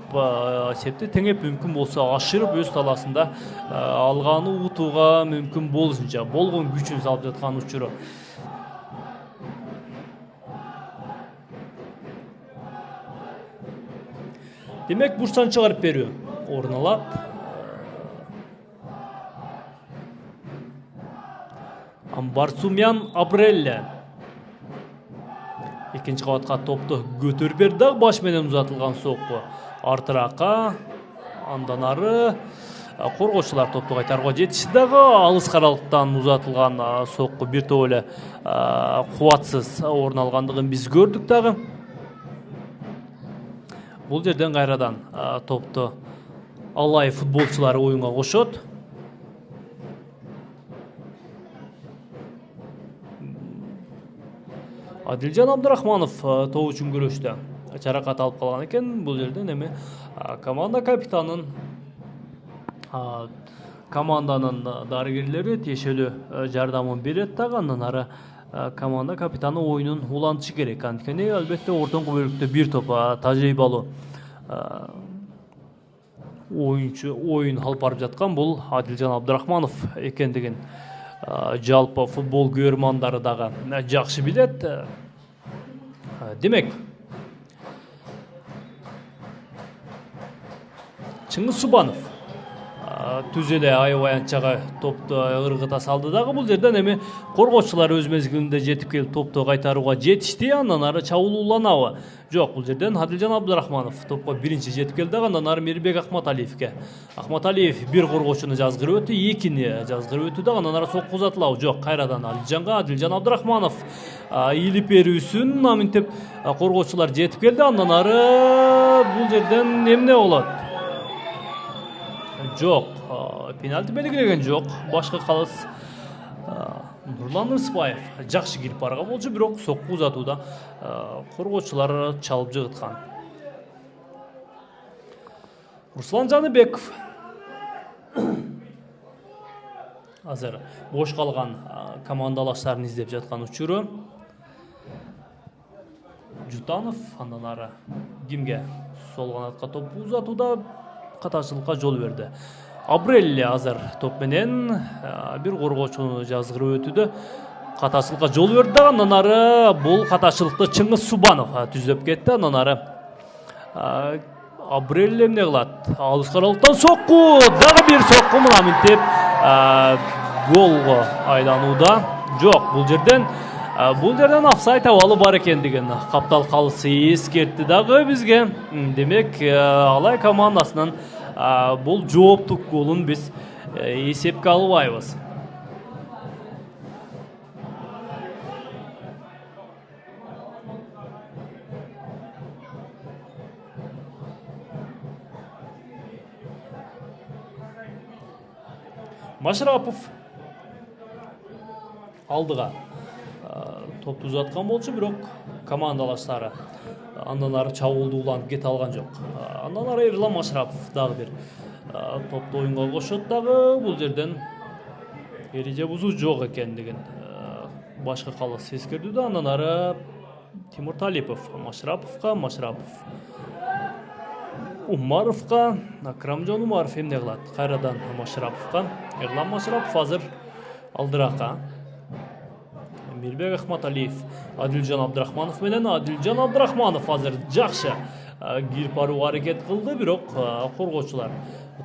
эсепти теңеп, мүмкүн болсо ашырып өз таласында алганы утууга мүмкүн болушунча болгон күчүн салып жаткан учуру. Демек, бурчтан чыгарып берүү орун алат. Барсумян Абрелли экинчи кабатка топту көтөрүп берди дагы, баш менен узатылган сокку артырака. Андан ары коргоочулар топту кайтарууга жетишти дагы. Алыс каралыктан узатылган сокку бир топ эле кубатсыз орун алгандыгын биз көрдүк дагы. Бул жерден кайрадан топту Алай футболчулары оюнга кошот. Адилжан Абдрахманов топ үчүн күрөштө жаракат алып калган экен. Бул жерден эми команданын дарыгерлери тиешелүү жардамын берет дагы. Андан ары команда капитаны оюнун улантышы керек. Анткени албетте ортоңку бөлүктө бир топ тажрыйбалуу оюнчу оюн алып барып жаткан бул Адилжан Абдрахманов экендигин жалпы футбол көрөрмандары дагы жакшы билет. Демек, Чыңгыз Субанов түз эле аябаянчага топту ыргыта салды дагы. Бул жерден эми коргоочулар өз мезгилинде жетип келип топту кайтарууга жетишти. Андан ары чабуулууланабы? Жок, бул жерден Адилжан Абдрахманов топко биринчи жетип келди. Андан ары Мирбек Акматалиевке. Акматалиев бир коргоочуну жазгырып өтү, экини жазгырып өтү дагы. Андан ары сокку узатылабы? Жок, кайрадан Адилжанга. Адилжан Абдрахманов ийилип берүүсүн мынтип коргоочулар жетип келди. Андан ары бул жерден эмне болот? Жок, пенальти белгилеген жок. Башка калыс Нурлан Ырысбаев жакшы кирип барган болчу, бирок сокку узатууда коргоочулар чалып жыгыткан. Руслан Жаныбеков азыр бош калган командалаштарын издеп жаткан учуру. Жутанов андан ары кимге сол канатка топ узатууда катачылыкка жол берди. Абрелли азыр топ менен бир коргоочуну жазгырып өтүүдө катачылыкка жол берди. Андан ары бул катачылыкты Чыңгыз Субанов түзөп кетти. Андан ары Абрелли эмне кылат? Алыс каралыктан сокку, дагы бир сокку мына мынтип голго айланууда. Жок, бул жерден офсайд абалы бар экендигин каптал калысы эскертти дагы бизге. Демек, Алай командасынын бул жооптук голун биз эсепке албайбыз. Машрапов алдыга топту узаткан болчу, бирок командалаштары андан ары чабуулду уланып кете алган жок. Андан ары Эрлан Машрапов дагы бир топту оюнга кошот дагы. Бул жерден эреже бузуу жок экендигин башкы калыс эскертүүдө. Андан ары Тимур Талипов Машраповго Умаровго, Акрамжон Умаров эмне кылат? Кайрадан Машраповго. Эрлан Машрапов азыр алдырака. Мирбек Ахматалиев, Адилжан Абдрахманов менен. Адилжан Абдрахманов азыр жакшы кирип барууга аракет кылды, бирок коргоочулар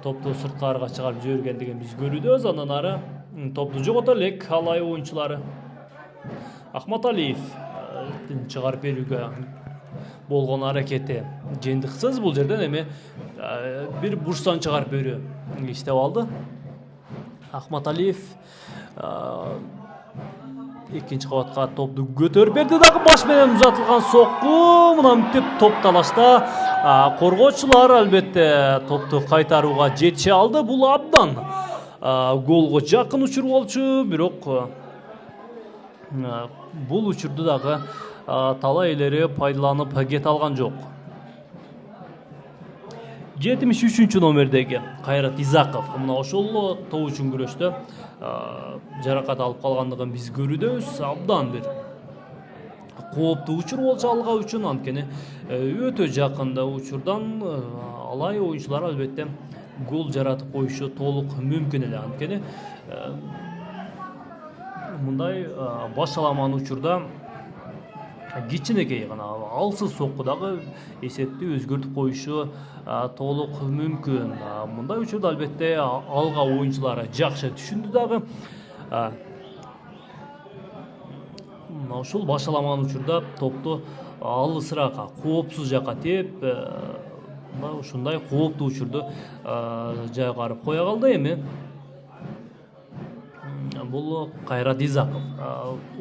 топту сырткарыга чыгарып жибергендигин биз көрүүдөбүз. Андан ары топту жогото элек Алай оюнчулары. Ахматалиев чыгарып берүүгө болгон аракети жыйынтыксыз. Бул жерден эми бир бурчтан чыгарып берүү иштеп алды. Ахматалиев экинчи кабатка топту көтөрүп берди дагы баш менен узатылган сокку. Мына мынтип топ талашта коргоочулар албетте топту кайтарууга жетише алды. Бул абдан голго жакын учур болчу, бирок бул учурду дагы талай элери пайдаланып кете алган жок. 73 номердеги Кайрат Изаков мына ошол топ үчүн күрөштө жаракат алып калгандыгын биз көрүүдөбүз. Абдан бир кооптуу учур болчу алга үчүн, анткени өтө жакында учурдан Алай оюнчулары албетте гол жаратып коюшу толук мүмкүн эле. Анткени мындай башаламан учурда кичинекей гана алсыз сокку дагы эсепти өзгөртүп коюшу толук мүмкүн. Мындай учурда албетте алга оюнчулары жакшы түшүндү дагы. Ушул башаламан учурда топту алысыраак коопсуз жакка теп, ушундай кооптуу учурду жайгарып кое калды. Эми бул Кайрат Изаков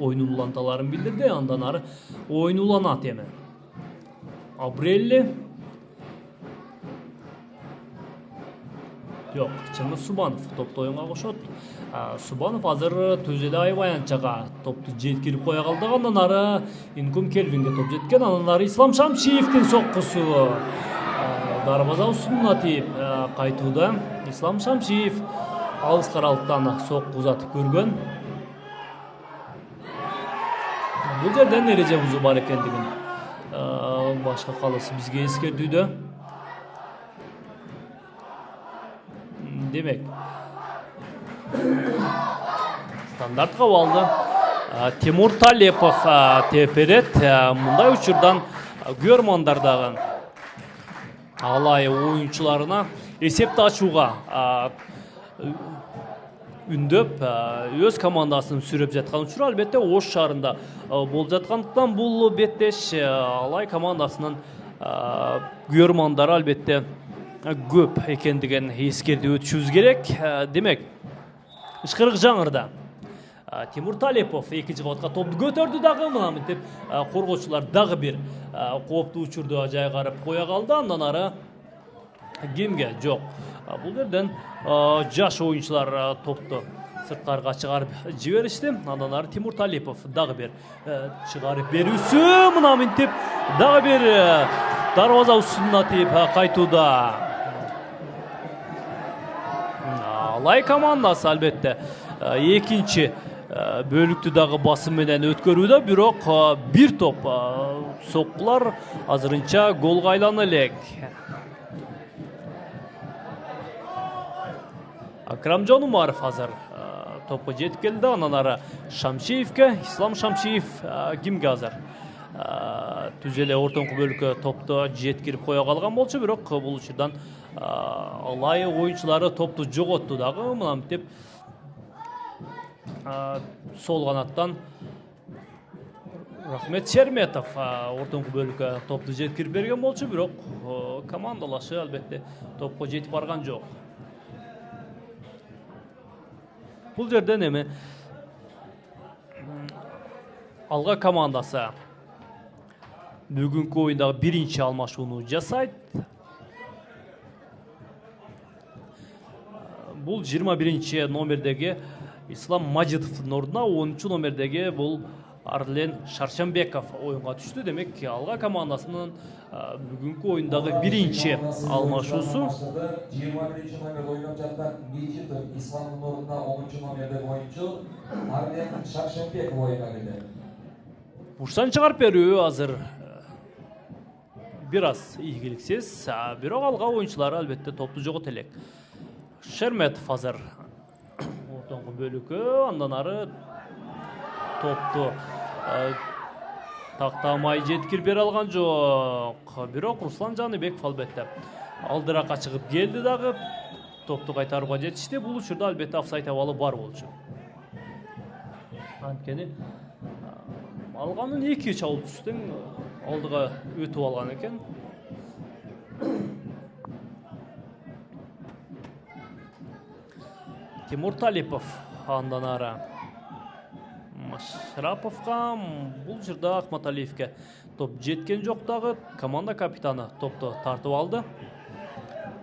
оюнун уланталарын билдирди. Андан ары оюн уланат эми. Абрелли жок, Чыңгыз Субанов топту оюнга кошот. Субанов азыр төз эле Айбаянчага топту жеткирип кое калды. Андан ары Инкум Келвинге топ жеткен. Андан ары Ислам Шамшиевдин соккусу дарбаза устуна тийип кайтууда. Ислам Шамшиев алыс каралыктан сокку узатып көргөн. Бул жерден эреже бузуу бар экендигин башка калыс бизге эскертүүдө. Демек, стандарт кабалды. Тимур Талипов теперет. Мындай учурдан көрмандардагы Алай оюнчуларына эсепти ачууга үндөп өз командасын сүрөп жаткан учур албетте Ош шаарында болуп жаткандыктан бул беттеш Алай командасынын көрмандары албетте көп экендигин эскертип өтүшүбүз керек. Демек, ышкырык жаңырда Тимур Талипов экинчи кабатка топту көтөрдү дагы. Мына мынтип коргоочулар дагы бир кооптуу учурду жайгарып кое калды. Андан ары кимге жок. Бул жерден жаш оюнчулар топту сырткарга чыгарып жиберишти. Андан ары Тимур Талипов дагы бир чыгарып берүүсү, мына минтип дагы бир дарбаза устуна тийип кайтууда. Алай командасы албетте экинчи бөлүктү дагы басым менен өткөрүүдө, бирок бир топ соккулар азырынча голго айлана элек. Акрамжон Умаров азыр топко жетип келди. Андан ары Шамшиевке, Ислам Шамшиев кимге азыр түз эле ортоңку бөлүккө топту жеткирип кое калган болчу, бирок бул учурдан Алай оюнчулары топту жоготту дагы. Мына мынтип сол канаттан Рахмет Шерметов ортоңку бөлүккө топту жеткирип берген болчу, бирок командалашы албетте топко жетип барган жок. Бул жерден эми Алга командасы бүгүнкү оюндагы биринчи алмашууну жасайт. Бул 21 номердеги Ислам Мажидовдун ордуна 10 номердеги бул Арлен Шаршанбеков оюнга түштү. Демек Алга командасынын бүгүнкү оюндагы биринчи алмашуусу. 21 номерде ойноп жаткан Мажидов Исламдын ордуна 10 номердеги оюнчу Арлен Шаршанбеков оюнга кирди. Буштан чыгарып берүү азыр бир аз ийгиликсиз, бирок Алга оюнчулары албетте топту жогот элек. Шерметов азыр ортоңку бөлүккө, андан ары топту тактамай жеткирип бере алган жок. Бирок Руслан Жаныбеков албетте алдыракка чыгып келди дагы, топту кайтарууга жетишти. Бул учурда албетте офсайд абалы бар болчу. Анткени Алганын эки чабуулчусунун алдыга өтүп алган экен. Тимур Талипов, андан ары Машраповга, бул жерде Акматалиевке топ жеткен жок дагы. Команда капитаны топту тартып алды.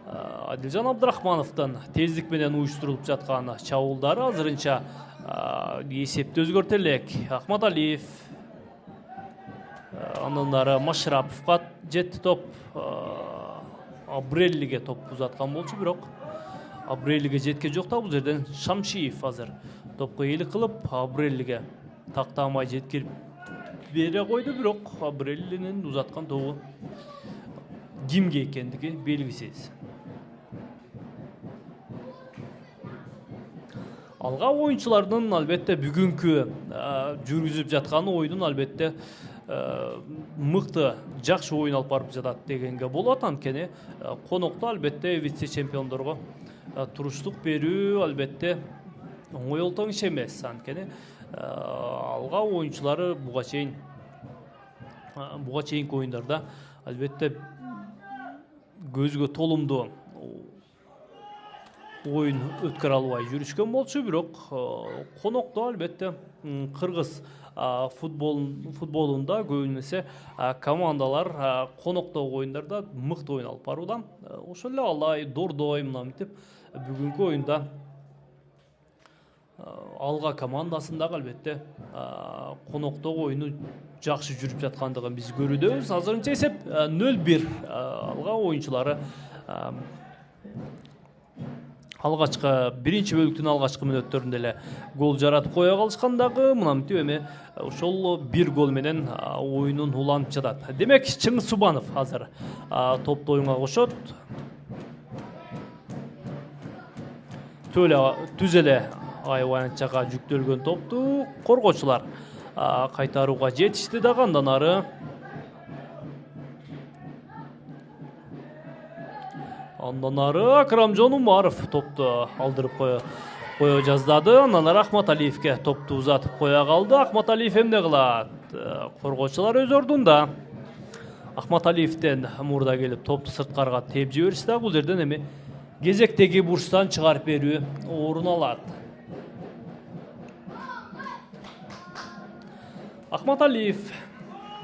Адилжан Абдрахмановдун тездик менен уюштурулуп жаткан чабуулдары азырынча эсепти өзгөртө элек. Акматалиев, андан ары Машраповга жетти топ. Абреллиге топ узаткан болчу, бирок Абреллиге жеткен жок да. Бул жерден Шамшиев азыр топко ээлик кылып Абреллиге тактамай жеткирип бере койду, бирок Абреллинин узаткан тобу кимге экендиги белгисиз. Алга оюнчулардын албетте бүгүнкү жүргүзүп жаткан оюнун албетте мыкты жакшы оюн алып барып жатат дегенге болот. Анткени конокто албетте вице чемпиондорго туруштук берүү албетте оңой олтоң иш эмес. Анткени Алга оюнчулары буга чейинки оюндарда албетте көзгө толумдуу оюн өткөрө албай жүрүшкөн болчу, бирок конокто албетте кыргыз футболунда көбүнесе командалар коноктогу оюндарда мыкты оюн алып баруудан. Ошол эле Алай, Дордой мына мынтип бүгүнкү оюнда Алга командасындагы албетте коноктогу оюну жакшы жүрүп жаткандыгын биз көрүүдөбүз. Азырынча эсеп 0-1. Алга оюнчулары алгачкы биринчи бөлүктүн алгачкы мүнөттөрүндө эле гол жаратып кое калышкан дагы. Мына мынтип эми ошол бир гол менен оюнун уланып жатат. Демек Чыңгыз Субанов азыр топту оюнга кошот. Түз эле айбанчага жүктөлгөн топту коргоочулар кайтарууга жетишти дагы. Андан ары Акрамжон Умаров топту алдырып кое жаздады. Андан ары Акматалиевке топту узатып кое калды. Акматалиев эмне кылат? Коргоочулар өз ордунда. Акматалиевден мурда келип топту сырткарга тээп жиберишти дагы. Бул жерден эми кезектеги бурчтан чыгарып берүү орун алат. Акматалиев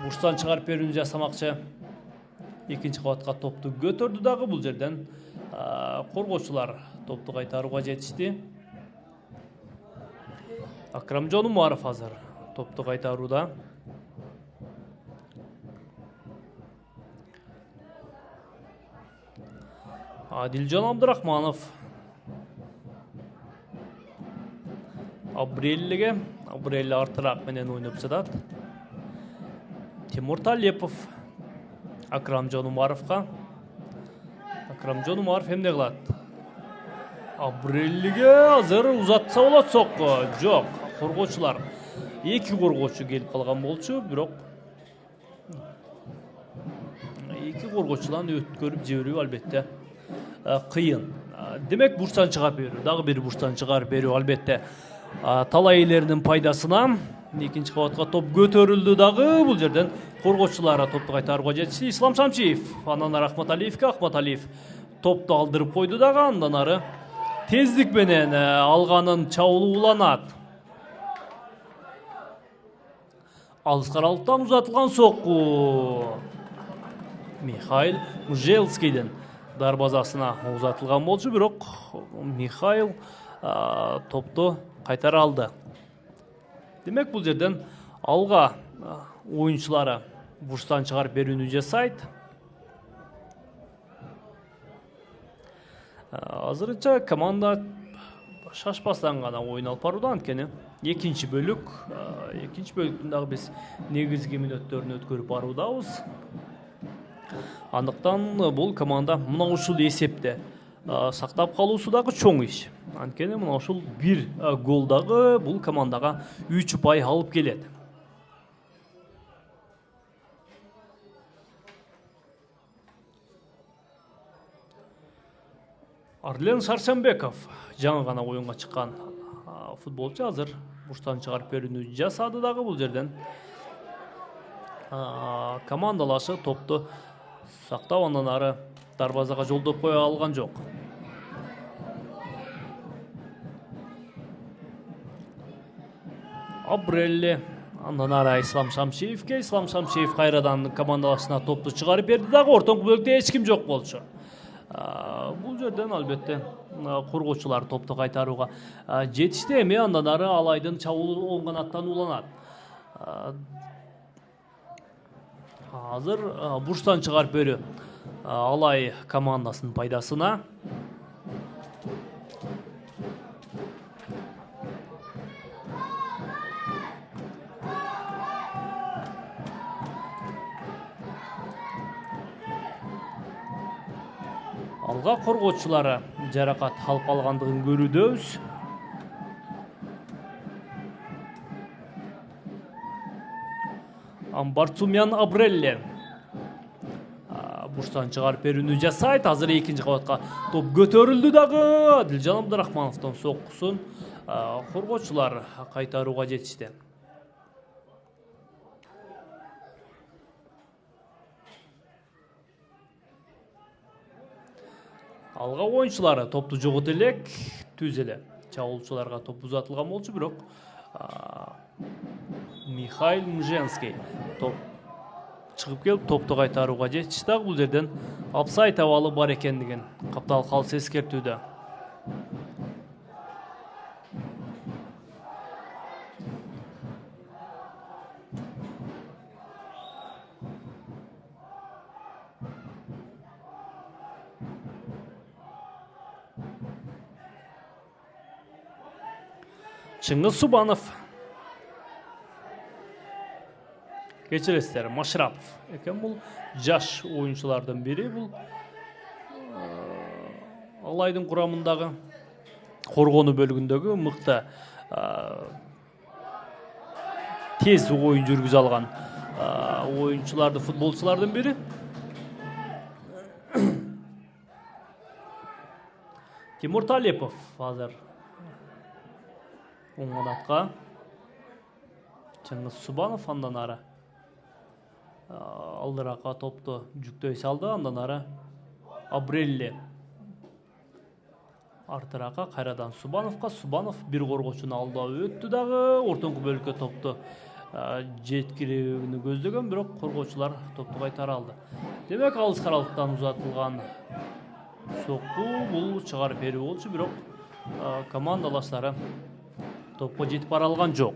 бурчтан чыгарып берүүнү жасамакчы. Экинчи кабатка топту көтөрдү дагы. Бул жерден коргоочулар топту кайтарууга жетишти. Акрамжон Умаров азыр топту кайтарууда. Адилжан Абдырахманов Абреллиге, Абрелли артыраак менен ойноп жатат. Тимур Талепов Акрамжон Умаровга. Акрамжон Умаров эмне кылат? Абреллиге азыр узатса болот сокко. Жок, коргоочулар. Эки коргоочу келип калган болчу, бирок эки коргоочудан өткөрүп жиберүү албетте кыйын. Демек бурчтан чыгарып берүү, дагы бир бурчтан чыгарып берүү албетте талай элердин пайдасына. Экинчи кабатка топ көтөрүлдү дагы. Бул жерден коргоочулар топту кайтарууга жетишти. Ислам Шамчиев анан Ахматалиевге. Ахматалиев топту алдырып койду дагы. Андан ары тездик менен алганын чабуулу уланат. Алыс каралыктан узатылган сокку. Михаил Мужелскийдин дарбазасына узатылган болчу, бирок Михаил топту кайтара алды. Демек бул жерден алга оюнчулары бурчтан чыгарып берүүнү жасайт. Азырынча команда шашпастан гана оюн алып барууда. Анткени экинчи бөлүктүн дагы биз негизги мүнөттөрүн өткөрүп баруудабыз. Андыктан бул команда мына ушул эсепте сактап калуусу дагы чоң иш. Анткени мына ушул бир гол дагы бул командага 3 упай алып келет. Арлен Шаршенбеков жаңы гана оюнга чыккан футболчу, азыр бурчтан чыгарып берүүнү жасады дагы. Бул жерден командалашы топту сактап, андан ары дарбазага жолдоп кое алган жок. Абрелли андан ары Ислам Шамчиевге. Ислам Шамчиев кайрадан командалашына топту чыгарып берди дагы. Ортоңку бөлүктө эч ким жок болчу. Бул жерден албетте коргоочулар топту кайтарууга жетишти. Эми андан ары Алайдын чабуулу оң канаттан уланат. Азыр бурчтан чыгарып берүү Алай командасынын пайдасына. Алга коргоочулары жаракат алып алгандыгын көрүүдөбүз. Барцумян Абрелли бурчтан чыгарып берүүнү жасайт. Азыр экинчи кабатка топ көтөрүлдү дагы. Адилжан Абдырахмановдун соккусун коргоочулар кайтарууга жетишти. Алга оюнчулары топту жогото элек, түз эле чабуулчуларга топ узатылган болчу, бирок Михаил Муженский топ чыгып келип топту кайтарууга жетишти дагы. Бул жерден апсайт абалы бар экендигин Каптал калыс эскертүүдө. Чыңгыз Субанов, кечиресиздер, Машрапов экен. Бул жаш оюнчулардын бири. Бул Алайдын курамындагы коргонуу бөлүгүндөгү мыкты тез оюн жүргүзө алган оюнчуларды, футболчулардын бири. Тимур Талепов азыр оң канатка. Чыңгыз Субанов андан ары алдыраакка топту жүктөй салды. Андан ары Абрелли артыраакка, кайрадан Субановго. Субанов бир коргоочуну алдап өттү дагы. Ортоңку бөлүккө топту жеткирүүнү көздөгөн, бирок коргоочулар топту кайтара алды. Демек алыс каралыктан узатылган сокку бул чыгарып берүү болчу, бирок командалаштары топко жетип бара алган жок.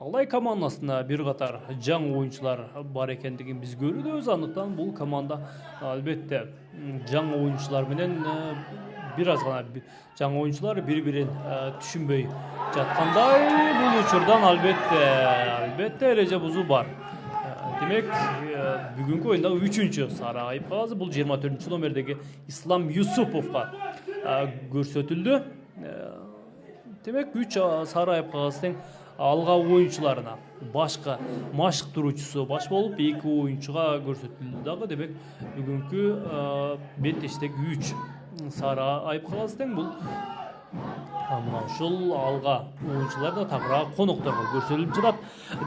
Алай командасында бир катар жаңы оюнчулар бар экендигин биз көрүбүз. Андыктан бул команда албетте жаңы оюнчулар менен бир аз гана жаңы оюнчулар бири-бирин түшүнбөй жаткандай. Бул учурдан албетте эреже бузуу бар. Демек, бүгүнкү оюнда 3-чү сары айып кагазы бул 24-номердеги Ислам Юсуповго көрсөтүлдү. Демек, 3 сары айып кагыздын алга оюнчуларына башка машык туруучусу баш болуп 2 оюнчуга көрсөтүлдү дагы. Демек, бүгүнкү беттештеги 3 сары айып кагыздын бул мына ушул алга оюнчуларда тагыраак конокторго көрсөтүлүп жатат.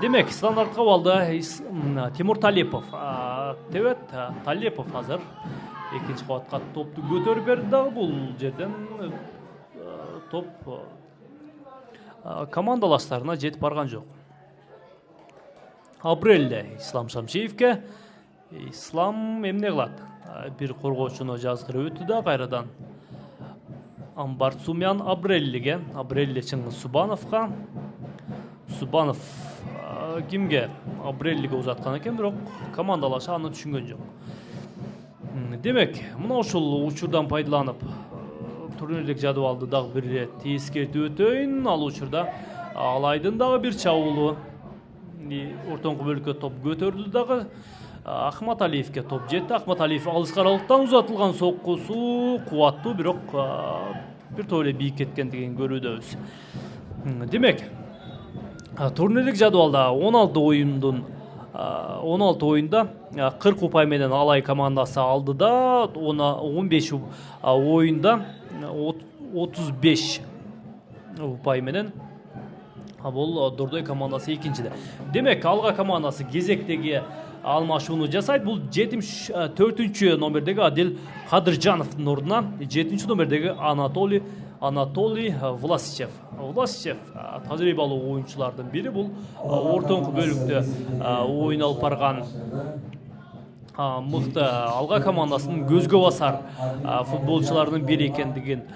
Демек, стандартка балды Тимур Талипов. Талипов азыр экинчи кабатка топту көтөрүп берди дагы. Бул жерден топ командалаштарына жетип барган жок. Абрелли Ислам Шамшиевке. Ислам эмне кылат? Бир коргоочуну жазгырып өттү да кайрадан Амбарцумян Абреллиге. Абрелли Чыңгыз Субановго. Субанов кимге? Абреллиге узаткан экен, бирок командалашы аны түшүнгөн жок. Демек, мына ушул учурдан пайдаланып турнирлик жадыбалды дагы бир ирет эскертип өтөйүн. Ал учурда Алайдын дагы бир чабуулу ортоңку бөлүккө топ көтөрүлдү дагы. Ахмат Алиевке топ жетти. Ахмат Алиев алыс каралыктан узатылган соккусу кубаттуу, бирок бир топ эле бийик кеткендигин көрүүдөбүз. Демек, турнирлик жадыбалда 16 оюнда 40 упай менен Алай командасы алды да, 15 оюнда 35 упай менен бул Дордой командасы экинчиде. Демек, алга командасы кезектеги алмашууну жасайт. Бул 74-чү номердеги Адил Кадыржановдун ордуна 7-чү номердеги Анатолий Власичев. Власичев тажрыйбалуу оюнчулардын бири. Бул ортоңку бөлүктө оюн алып барган мыкты алга командасынын көзгө басар футболчуларынын бири экендигин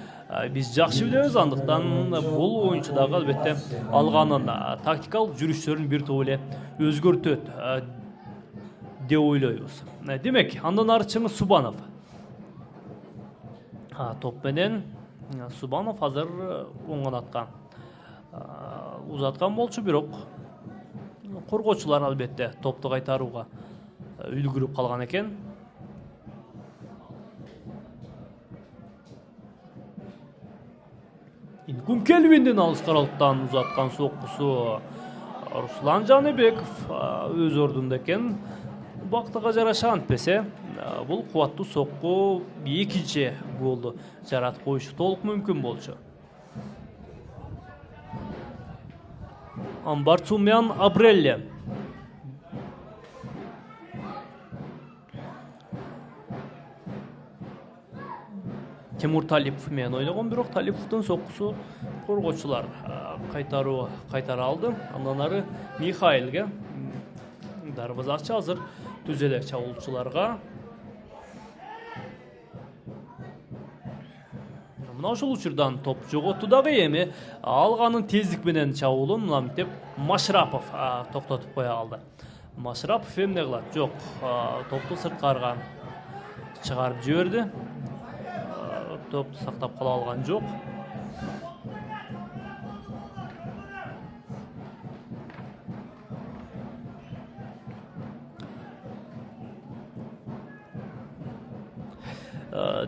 биз жакшы билебиз. Андыктан бул оюнчу дагы албетте алганын тактикалык жүрүштөрүн бир топ эле өзгөртөт деп ойлойбуз. Демек, андан ары Чыңгыз Субанов. Топ менен Субанов азыр оң канатка узаткан болчу, бирок коргоочулар албетте топту кайтарууга үлгүрүп калган экен. Инкум Келвиндин алыс каралыктан узаткан соккусу Руслан Жаныбеков өз ордунда экен. Бактыга жараша антпесе, бул кубаттуу сокку экинчи голду жаратып коюшу толук мүмкүн болчу. Амбарцумян Абрелли. Тимур Талипов менен ойногон, бирок Талиповдун соккусу коргоочулар кайтара алды. Андан ары Михаилге. Дарбазачы азыр түзелек чабуулчуларга. Мына ушул учурдан топ жоготту дагы. Эми алганын тездик менен чабуулун мынтип Машрапов токтотуп кое алды. Машрапов эмне кылат? Жок, топту сырткарга чыгарып жиберди. Топту сактап кала алган жок.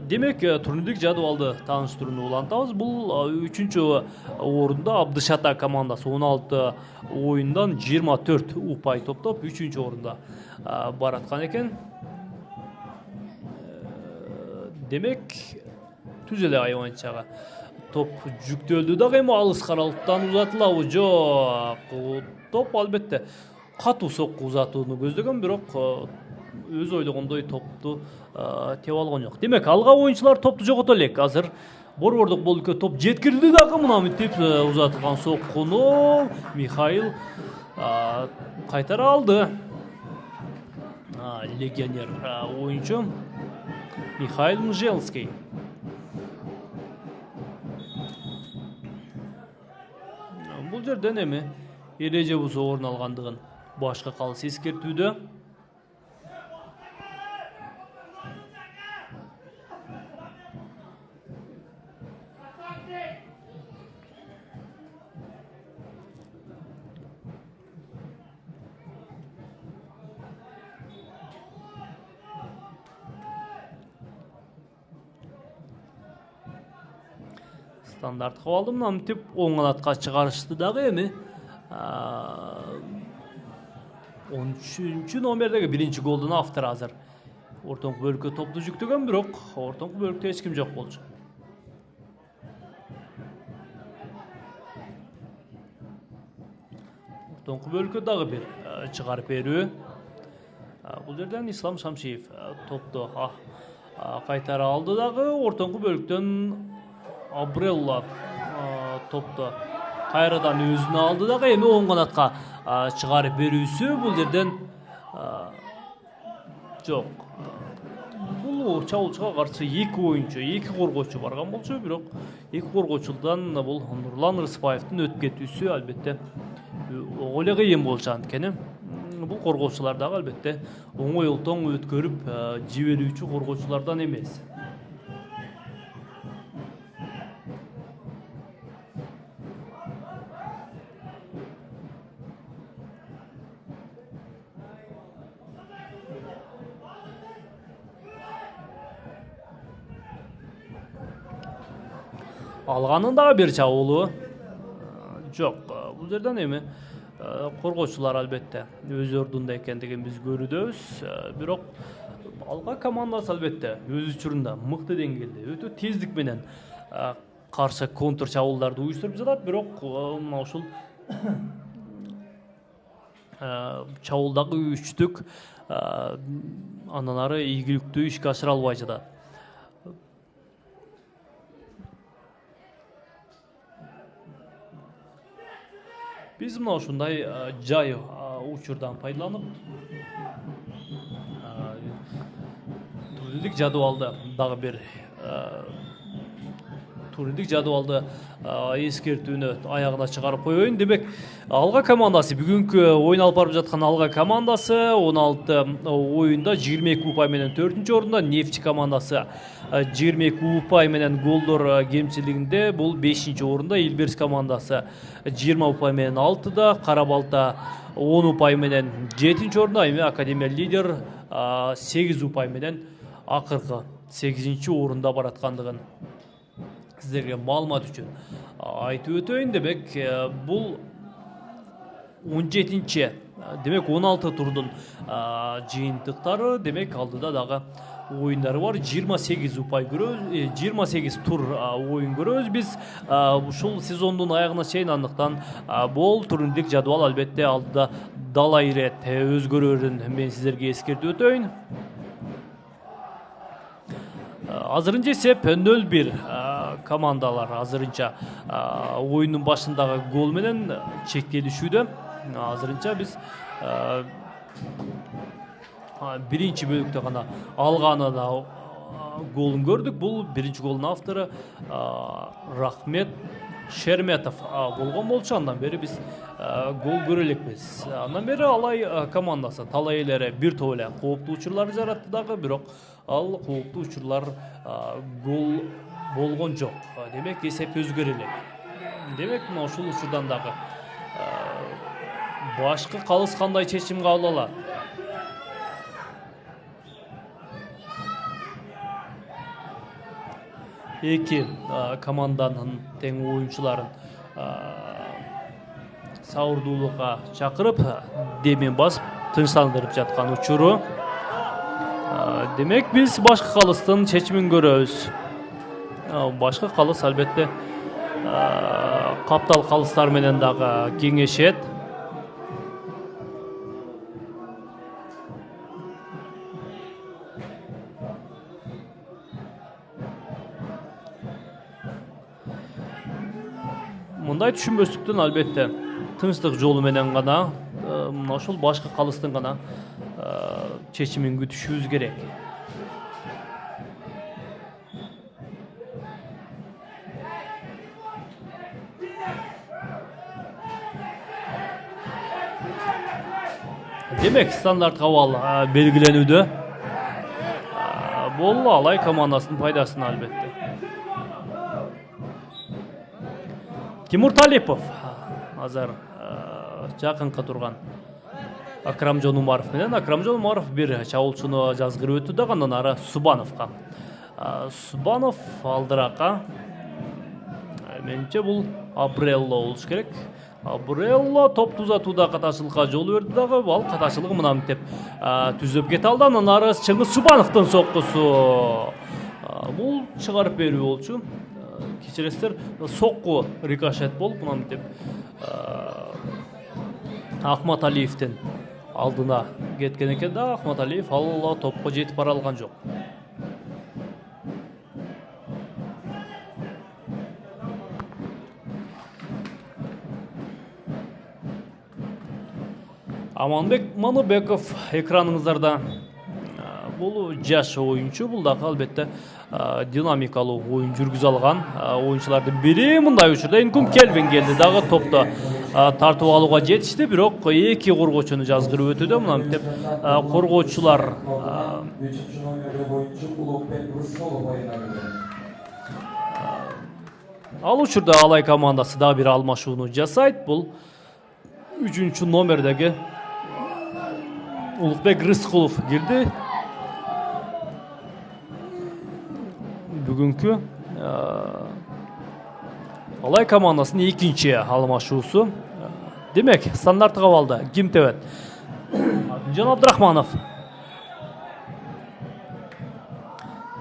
Демек, турнирлик жадыбалды тааныштырууну улантабыз. Бул 3-чү орунда Абдышата командасы 16 оюндан 24 упай топтоп 3-чү орунда бараткан экен. Демек түзеле айванчага. Топ жүктөлдү дагы эми алыс каралыктан узатылабы? Жок. Топ албетте катуу сокку узатууну көздөгөн, бирок өз ойлогондой топту тебе алган жок. Демек алга оюнчулар топту жогото элек. Азыр борбордук болупке топ жеткирилди дагы, мына мынтип узатылган соккуну Михаил кайтара алды. Легионер оюнчу Михаил Мжелский. Бул жерден эми эреже бузуу орун алгандыгын башка калыс эскертүүдө. Стандарт кабалды, мына мынтип оң канатка чыгарышты дагы эми 13 номердеги биринчи голдун автору азыр ортоңку бөлүккө топту жүктөгөн, бирок ортоңку бөлүктө эч ким жок болчу. Ортоңку бөлүккө дагы бир чыгарып берүү. Бул жерден Ислам Шамшиев топту кайтара алды дагы. Ортоңку бөлүктөн Абрелла топту кайрадан өзүнө алды дагы, эми оң канатка чыгарып берүүсү. Бул жерден жок. Бул чабуулчуга каршы эки оюнчу, эки коргоочу барган болчу, бирок эки коргоочудан бул Нурлан Рыспаевдин өтүп кетүүсү албетте ого эле кыйын болчу. Анткени бул коргоочулар дагы албетте оңой олтоң өткөрүп жиберүүчү коргоочулардан эмес. Алганын дагы бир чабуулу жок. Бул жерден эми коргоочулар албетте өз ордунда экендигин биз көрүүдөбүз. Бирок алга командасы албетте өз учурунда мыкты деңгээлде өтө тездик менен каршы контр чабуулдарды уюштуруп жатат. Бирок мына ушул чабуулдагы үчтүк андан ары ийгиликтүү ишке ашыра албай жатат. Биз мына ушундай жай учурдан пайдаланып турнирлик жадыбалды дагы бир эскертүүнү аягына чыгарып коеюн. Демек алга командасы бүгүнкү оюн алып барып жаткан алга командасы 16 оюнда 22 упай менен 4-чү орунда, Нефть командасы 22 упай менен голдор кемчилигинде бул 5-чи орунда, Илберс командасы 20 упай менен 6-да, Кара Балта 10 упай менен 7-чи орунда, эми Академия Лидер 8 упай менен акыркы 8-чи орунда бараткандыгын сиздерге маалымат үчүн айтып өтөйүн. Демек бул 17-чи, демек 16 турдун жыйынтыктары. Демек алдыда дагы оюндары бар. 28 упай көрөбүз, 28 тур оюн көрөбүз биз ушул сезондун аягына чейин. Андыктан бул турнирлик жадыбал албетте алдыда дала ирет өзгөрөрүн мен сиздерге эскертип өтөйүн. Азырынча эсеп 0-1. Командалар азырынча оюндун башындагы гол менен чектелишүүдө. Азырынча биз биринчи бөлүктө гана алганы да голун көрдүк. Бул биринчи голдун автору Рахмет Шерметов болгон болчу. Андан бери биз гол көрө элекпиз. Андан бери Алай командасы талай эле бир топ эле кооптуу учурлар жаратты дагы, бирок ал кооптуу учурлар гол болгон жок. Демек эсеп өзгөрө элек. Демек мына ушул учурдан дагы башкы калыс кандай чечим кабыл алат? Эки команданын тең оюнчуларын сабырдуулукка чакырып, демин басып, тынчтандырып жаткан учуру. Демек биз башкы калыстын чечимин көрөбүз. Башкы калыс албетте каптал калыстар менен дагы кеңешет. Мындай түшүнбөстүктөн албетте тынчтык жолу менен гана мына ушул башкы калыстын гана чечимин күтүшүбүз керек. Демек стандарт абал белгиленүүдө. Бул Алай командасынын пайдасына албетте. Тимур Талипов азыр жакынкы турган Акрамжон Умаров менен. Акрамжон Умаров бир чабуулчуну жазгырып өтү дагы, андан ары Субановго. Субанов алдырака. Менимче бул Абрелло болуш керек. Абрелло топту узатууда катачылыкка жол берди дагы, ал катачылыгы мынантип түзөп кете алды. Андан ары Чыңгыз Субановдун соккусу. Бул чыгарып берүү болчу. Кечиресиздер, сокку рикошет болуп мынантип Ахмат Алиевдин алдына кеткен экен да, Ахмат Алиев ал топко жетип бара алган жок. Аманбек Манубеков экраныңыздарда. Бул жаш оюнчу, бул дагы албетте динамикалуу оюн жүргүзө алган оюнчулардын бири. Мындай учурда Инкум Келвин келди дагы топту тартып алууга жетишти, бирок эки коргоочуну жазгырып өтүүдө. Мынантип коргоочулар 3-номердеги оюнчу Улукбек Рыскулов оюнга кирди. Ал учурда Алай командасы дагы бир алмашууну жасайт. Бул 3-номердеги Улукбек Рыскулов кирди. Бүгүнкү Алай командасынын экинчи алмашуусу. Демек, стандарттык абалда ким тебет? Жан Абдрахманов.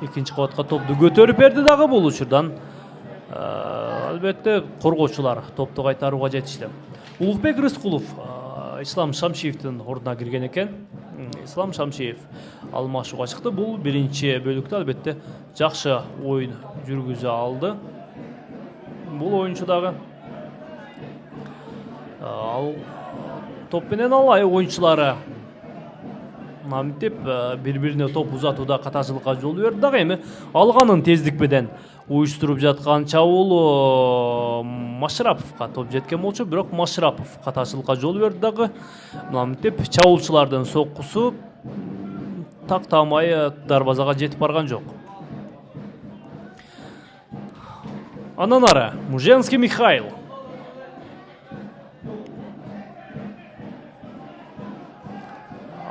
Экинчи кабатка топту көтөрүп берди дагы, бул учурдан албетте коргоочулар топту кайтарууга жетишти. Улукбек Рыскулов Ислам Шамшиевдин ордуна кирген экен. Ислам Шамшиев алмашууга чыкты. Бул биринчи бөлүктө албетте жакшы оюн жүргүзө алды. Бул оюнчу дагы ал топ менен Алай оюнчулары мынтип бири-бирине топ узатууда катачылыкка жол берди дагы. Эми алганын тездик менен уюштуруп жаткан чабуул Машраповго топ жеткен болчу, бирок Машрапов катачылыкка жол берди дагы. Мынтип чабуулчулардын соккусу тактамай дарбазага жетип барган жок. Андан ары Муженский Михаил.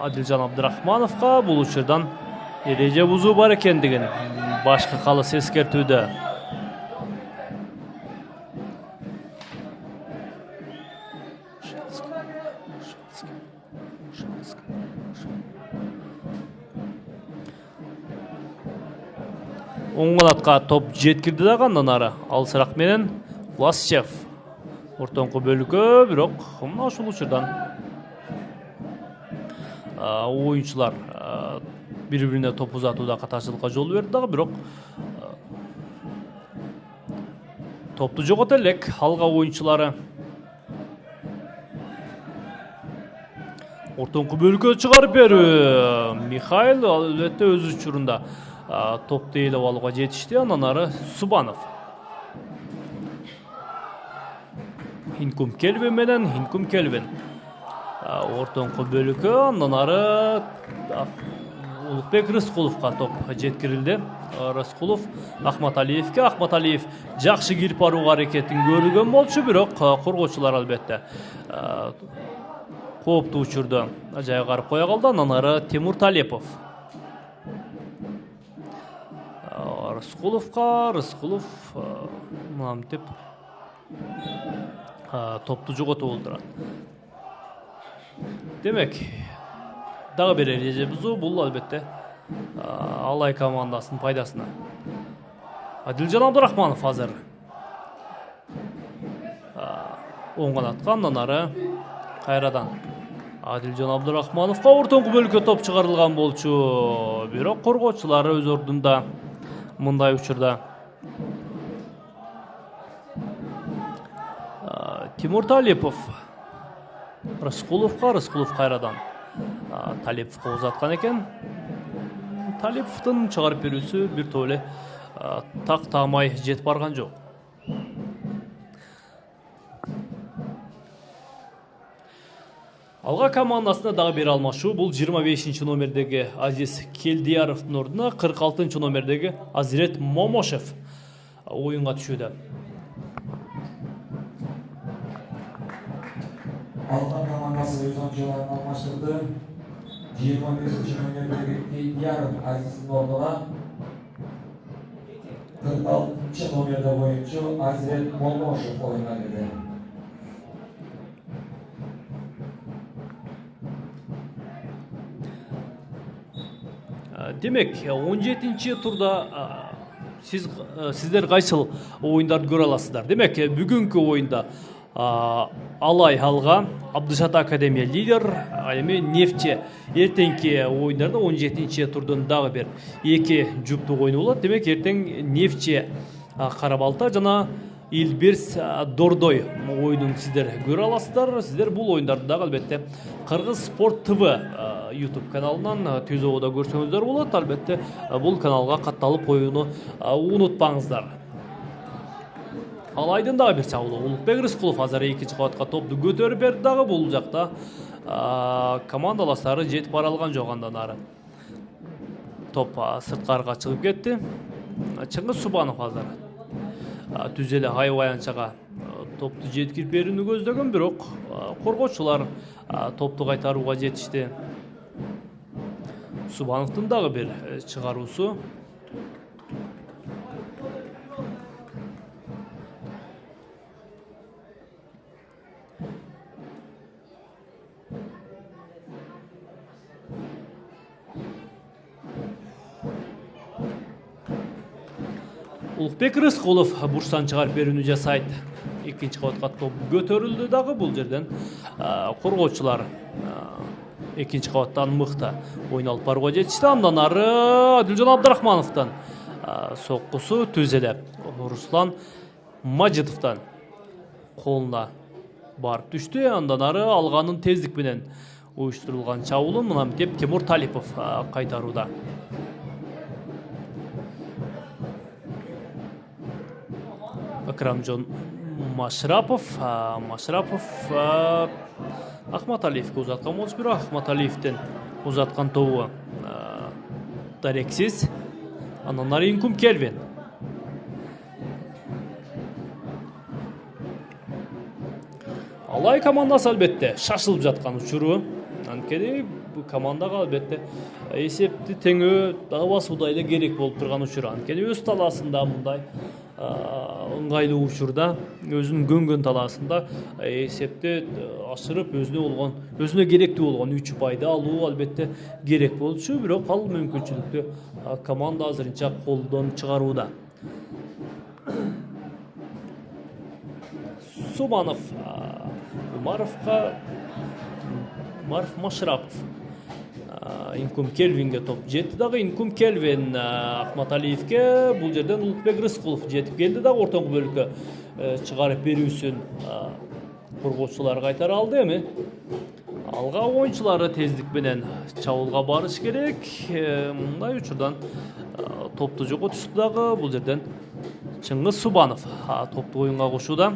Адилжан Абдрахмановго бул учурдан эреже бузуу бар экендигин башкы калыс эскертүүдө. Оң канатка топ жеткирди дагы, андан ары алсыраак менен Власчев. Ортоңку бөлүккө, бирок мына ушул учурдан оюнчулар бири-бирине топ узатууда катачылыкка жол берди дагы, бирок топту жогото элек алга оюнчулары. Ортоңку бөлүккө чыгарып берүү. Михаил албетте өз учурунда топту ээлеп алууга жетишти. Андан ары Субанов. Инкум Келвин менен Инкум Келвин. Ортоңку бөлүккө, андан ары Улукбек Рыскуловго топ жеткирилди. Рыскулов Ахмат Алиевге. Ахмат Алиев жакшы кирип барууга аракетин көргөн болчу, бирок коргоочулар албетте кооптуу учурду жайгарып кое калды. Андан ары Тимур Талипов. Рыскулов мынтип топту жоготуп олдурат. Демек, дагы бир эреже бузуу. Бул албетте Алай командасының пайдасына. Адилжан Абдурахманов азыр оң канатка, андан ары кайрадан Адилжан Абдурахмановка ортоңку бөлүккө топ чыгарылган болчу. Бирок коргоочулары өз ордунда мындай учурда. Тимур Талипов Рыскуловка, Рыскулов кайрадан Талиповка узаткан экен. Талиповдун чыгарып берүүсү бир топ эле тактамай жетип барган жок. Алга командасына дагы бир алмашуу. Бул 25-ші номердеги Азиз Келдияровдун ордуна 46-ші номердеги Азирет Момошев оюнга түшүүдө. Алга командасы өз ойунчуларын алмаштырды. 25-ші номердеги Келдияров Азиздин ордуна 46-ші номерде оюнчу Азирет Момошев оюнга кирди. Демек, 17-ші турда сиздер кайсыл оюндарды көрө аласыздар? Демек, бүгүнкү оюнда Алай алга, Абдышат Академия лидер, эми Нефтче. Эртеңки оюндарда 17-ші турдун дагы бир эки жуптук оюну болот. Демек, эртең Нефтче Карабалта жана Илбирс Дордой оюнун сиздер көрө аласыздар. Сиздер бул оюндарды дагы албетте Кыргыз Спорт ТВ YouTube каналынан түзүүгө көрсөңүздөр болот. Албетте бул каналга катталып коюуну унутпаңыздар. Алайдын дагы бир чабуулу Улукбек Рыскулов азыр экинчи кабатка топту көтөрүп берди дагы. Бул жакта командалаштары жетип бара алган жок. Андан ары топ сырткарга чыгып кетти. Чыңгыз Субанов азыр түз эле аябай аянчага топту жеткирип берүүнү көздөгөн, бирок коргоочулар топту кайтарууга жетишти. Субановдун дагы бир чыгаруусу. Улукбек Рыскулов бурчтан чыгарып берүүнү жасайт. Экинчи кабатка топ көтөрүлдү дагы. Бул жерден коргоочулар экинчи кабаттан мыкты ойун алып барууга жетишти. Андан ары Адилжан Абдурахмановдон соккусу түз эле Руслан Мажитовдон колуна барып түштү. Андан ары алганын тездик менен уюштурулган чабуулун мына деп Тимур Талипов кайтарууда. Акрамжон Машрапов Ахмат Алиевке узаткан болчу, бирок Ахмат Алиевден узаткан тобу дарексиз. Андан ары Инкум Келвин. Алай командасы албетте шашылып жаткан учуру. Анткени бул командага албетте эсепти теңөө дагы басуудай эле керек болуп турган учур. Анткени өз талаасында мындай ыңгайлуу учурда, өзүнүн көнгөн талаасында эсепти ашырып өзүнө керектүү болгон 3 упайды алуу албетте керек болчу, бирок ал мүмкүнчүлүктү команда азырынча колдон чыгарууда. Субанов Умаров Машрапов Инкум Келвинге топ жетти дагы. Инкум Келвин Ахмат Алиевке, бул жерден Улукбек Рыскулов жетип келди дагы. Ортоңку бөлүккө чыгарып берүүсүн коргоочулар кайтара алды. Эми алга оюнчулары тездик менен чабуулга барыш керек. Мындай учурдан топту жоготушту дагы. Бул жерден Чыңгыз Субанов топту оюнга кошууда.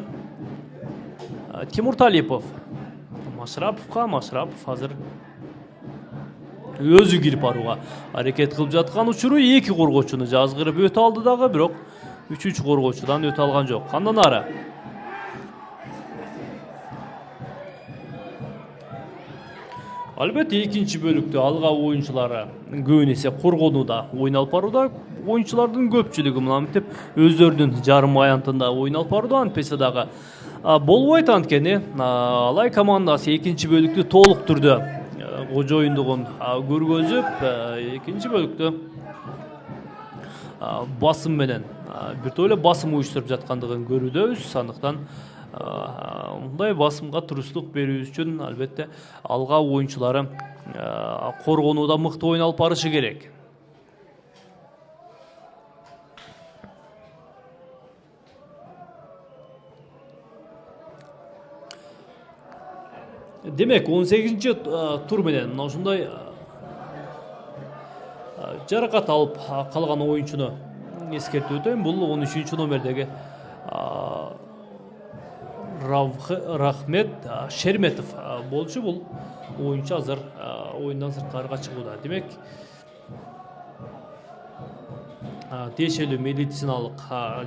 Тимур Талипов Машрапов азыр өзү кирип барууга аракет кылып жаткан учуру эки коргоочуну жазгырып өтө алды дагы, бирок 3 коргоочудан өтө алган жок. Андан ары албетте экинчи бөлүктө алга оюнчулары көбүн эсе коргонууда оюн алып барууда. Оюнчулардын көпчүлүгү мынтип өздөрүнүн жарым аянтында оюн алып барууда. Антпесе дагы болбойт, анткени Алай командасы экинчи бөлүктү толук түрдө кожоюндугун көргөзүп, экинчи бөлүктө басым менен биртөө эле басым уюштуруп жаткандыгын көрүүдөбүз. Андыктан мындай басымга туруштук берүү үчүн албетте алга оюнчулары коргонууда мыкты оюн алып барышы керек. Демек 18-нчи тур менен мына ушундай жаракат алып калган оюнчуну эскертип өтөйүн. Бул 13-нчү номердеги Рахмет Шерметов болчу. Бул оюнчу азыр оюндан сырткарыга чыгууда. Демек тиешелүү медициналык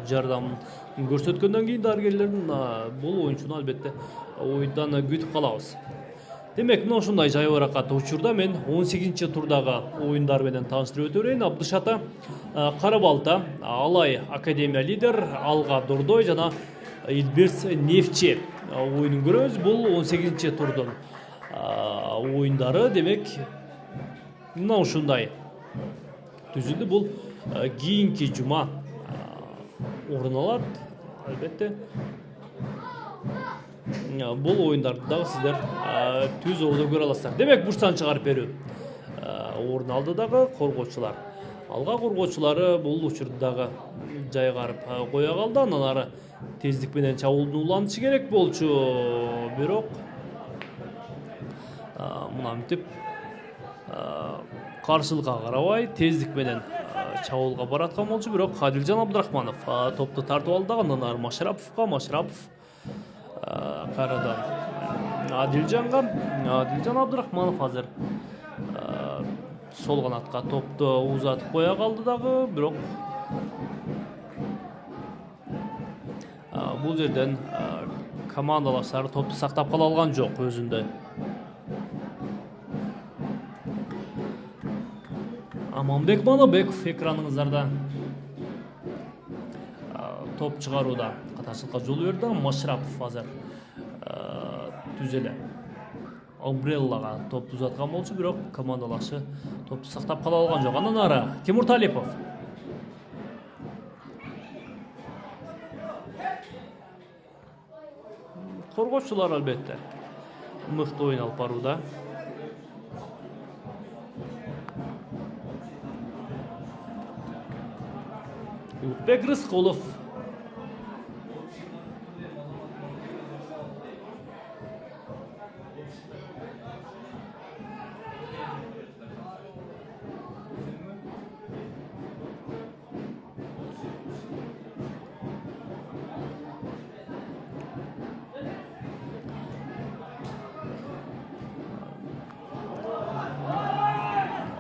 жардам көрсөткөндөн кийин дарыгерлердин бул оюнчуну албетте оюндан күтүп калабыз. Демек, мына ушундай жайбаракат учурда мен 18-нчи турдагы оюндар менен тааныштырып өтө берейин. Абдыш ата Карабалта, Алай Академия лидер, Алга Дордой жана Илбирс Нефчи оюнун көрөбүз. Бул 18-нчи турдун оюндары. Демек, мына ушундай түзүлдү. Бул кийинки жума орун алат. Албетте бул оюндарды дагы сиздер түз ободо көрө аласыздар. Демек, бурчтан чыгарып берүү орун алды дагы коргоочулар. Алга коргоочулары бул учурду дагы жайгарып кое калды. Андан ары тездик менен чабуулду улантышы керек болчу. Бирок мына мынтип каршылыкка карабай тездик менен чабуулга бараткан болчу. Бирок Адилжан Абдрахманов топту тартып алды дагы. Андан ары Машарапов кайрадан Адилжан Абдрахманов азыр сол канатка топту узатып кое калды дагы. Бирок бул жерден командалаштары топту сактап кала алган жок өзүндө. Аманбек Манабеков экраныңыздарда топ чыгарууда каташылыкка жол берди. Машарапов азыр түз эле Умбреллага топту узаткан болчу, бирок командалашы топту сактап кала алган жок. Андан ары Тимур Талипов. Коргоочулар албетте мыкты оюн алып барууда. Улукбек Рыскулов.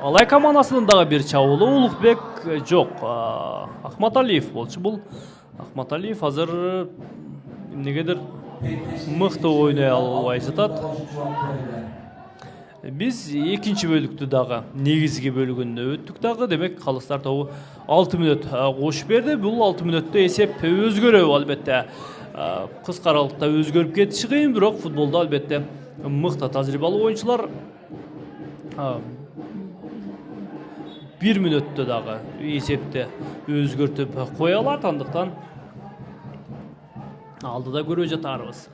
Алай командасынын дагы бир чабуулу Улукбек жок. Ахматалиев болчу. Бул Ахматалиев азыр эмнегедир мыкты ойной албай жатат. Биз экинчи бөлүктү дагы негизги бөлүгүндө өттүк дагы. Демек, калыстар тобу 6 мүнөт кошуп берди. Бул 6 мүнөттө эсеп өзгөрөбү албетте. Кыска аралыкта өзгөрүп кетиши кыйын, бирок футболдо албетте мыкты тажрыйбалуу оюнчулар 1 мүнөттө дагы эсепти өзгөртүп кое алат. Андыктан алдыда көрө жатарбыз.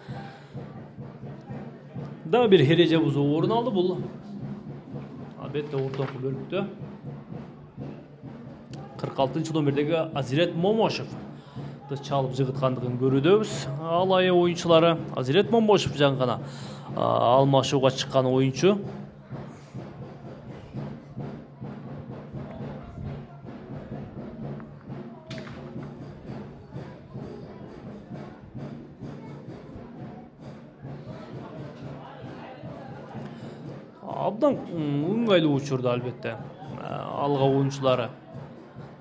Дагы бир эреже бузуу орун алды. Бул албетте ортоңку бөлүктө 46-нчы номердеги Азирет Момошев чалып жыгыткандыгын көрүүдөбүз. Алай оюнчулары Азирет Момошев жаңы гана алмашууга чыккан оюнчу. Абдан ыңгайлуу учурда албетте алга оюнчулары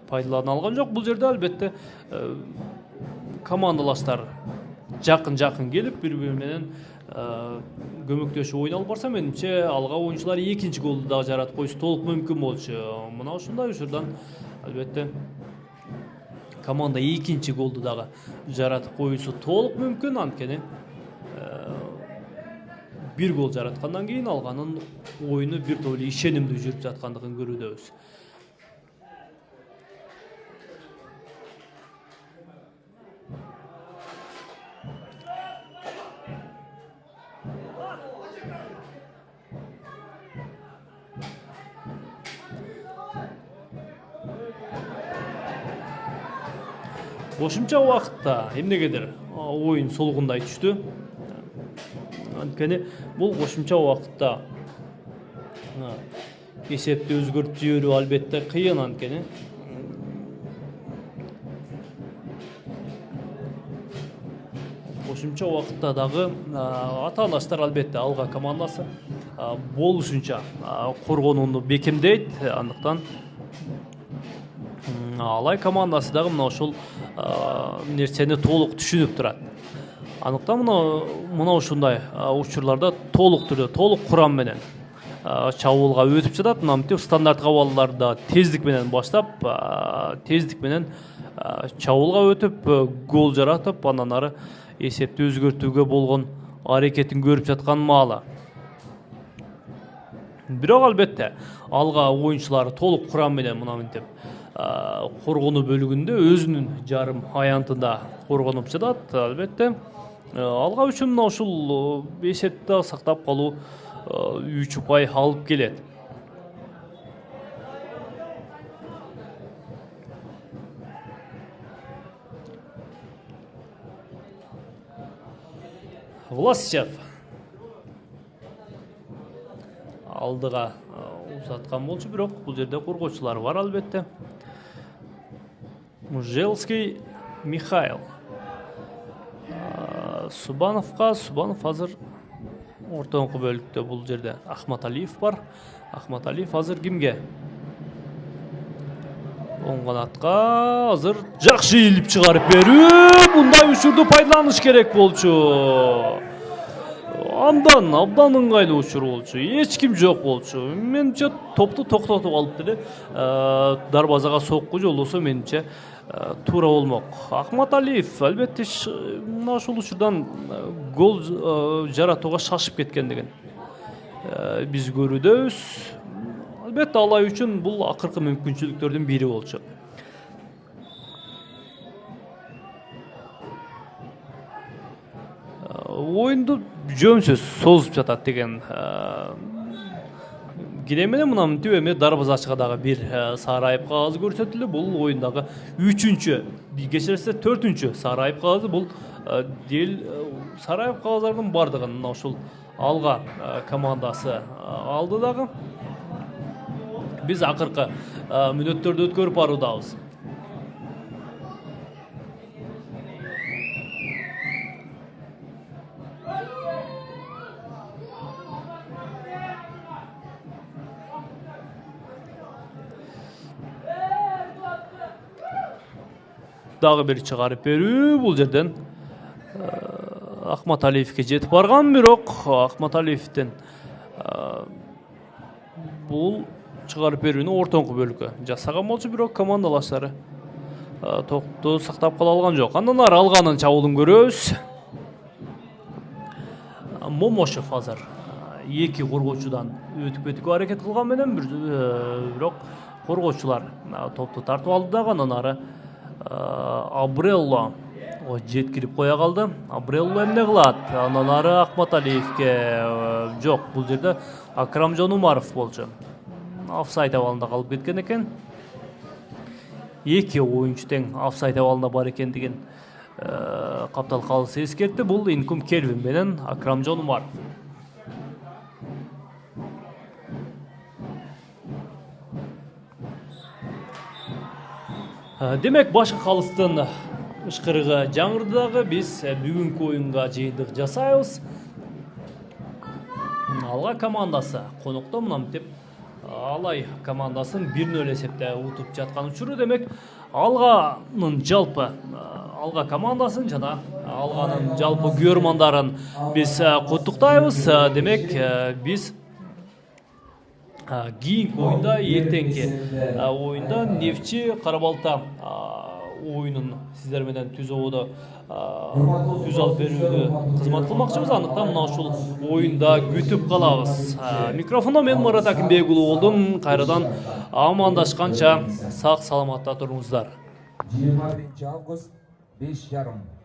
пайдалана алган жок. Бул жерде албетте командалаштар жакын келип бири-бири менен көмөктөшүп оюн алып барса, менимче алга оюнчулар экинчи голду дагы жаратып койсо толук мүмкүн болчу. Мына ушундай учурдан албетте команда экинчи голду дагы жаратып коюусу толук мүмкүн. Анткени бир гол жараткандан кийин алганын оюну бир топ эле ишенимдүү жүрүп жаткандыгын көрүүдөбүз. Кошумча убакытта эмнегедир оюн солгундай түштү. Анткени бул кошумча убакытта эсепти өзгөртүп жиберүү албетте кыйын, анткени кошумча убакытта дагы ата-анаштар албетте Алга командасы болушунча коргонууну бекемдейт. Андыктан Алай командасы дагы мына ушул нерсени толук түшүнүп турат. Андыктан мына ушундай учурларда толук түрдө, толук курам менен чабуулга өтүп жатат. Мынтип стандарт кабалларда тездик менен баштап, тездик менен чабуулга өтүп, гол жаратып, андан ары эсепти өзгөртүүгө болгон аракетин көрүп жаткан маалы. Бирок албетте Алга оюнчулары толук курам менен мынтип коргонуу бөлүгүндө өзүнүн жарым аянтында коргонуп жатат. Албетте Алга үчүн мына ушул эсепти сактап калуу 3 упай алып келет. Власичев алдыга узаткан болчу, бирок бул жерде коргоочулар бар албетте. Мужелский Михаил. Субанов азыр ортоңку бөлүктө, бул жерде Ахматалиев бар. Ахматалиев азыр кимге? Оң канатка азыр жакшы илип чыгарып берүү. Мындай учурду пайдаланыш керек болчу. Абдан ыңгайлуу учур болчу. Эч ким жок болчу. Менимче топту токтотуп алып деле дарбазага сокку жолдосо менимче туура болмок. Ахматалиев албетте мына ушул учурдан гол жаратууга шашып кеткендигин биз көрүүдөбүз. Албетте Алай үчүн бул акыркы мүмкүнчүлүктөрдүн бири болчу. Оюнду жөнсүз созуп жатат деген кире менен мынтип эми дарбазачыга дагы бир сары айып кагазы көрсөтүлдү. Бул оюндагы 3-чү, кечирсе 4-чү сары айып кагазы. Бул дел сары айып кагаздарынын бардыгын мына ушул Алга командасы алды дагы. Биз акыркы мүнөттөрдү өткөрүп баруудабыз. Дагы бир чыгарып берүү. Бул жерден Ахматалиевке жетип барган, бирок Ахматалиевден бул чыгарып берүүнү ортоңку бөлүккө жасаган болчу, бирок командалаштары топту сактап кала алган жок. Андан ары Алганын чабуулун көрөбүз. Момошев азыр эки коргоочудан өтүп кетүүгө аракет кылган менен, бирок коргоочулар топту тартып алды дагы. Андан ары Абрелло жеткирип коя калды. Абрелло эмне кылат? Андан ары Ахматалиевке жок, бул жерде Акрамжон Умаров болчу. Офсайд абалында калып кеткен экен. Эки оюнчу тең офсайд абалында бар экендигин каптал калысы эскертти. Бул Инкум Келвин менен Акрамжон Умаров. Демек башкы калыстын ышкырыгы жаңырды дагы. Биз бүгүнкү оюнга жыйынтык жасайбыз. Алга командасы конокто мынтип Алай командасын 1-0 эсепте утуп жаткан учуру. Демек Алганын жалпы Алга командасын жана Алганын жалпы көрөрмандарын биз куттуктайбыз. Демек биз кийинки оюнда, эртеңки оюнда Нефчи Кара Балта ойынын сіздер менен түз алып берүүгө кызмат кылмакчыбыз. Андыктан мына ушул оюнда күтүп калабыз. Микрофондо мен Марат Акимбек уулу болдум. Кайрадан амандашканча сак саламатта туруңуздар. 21 август 5:30.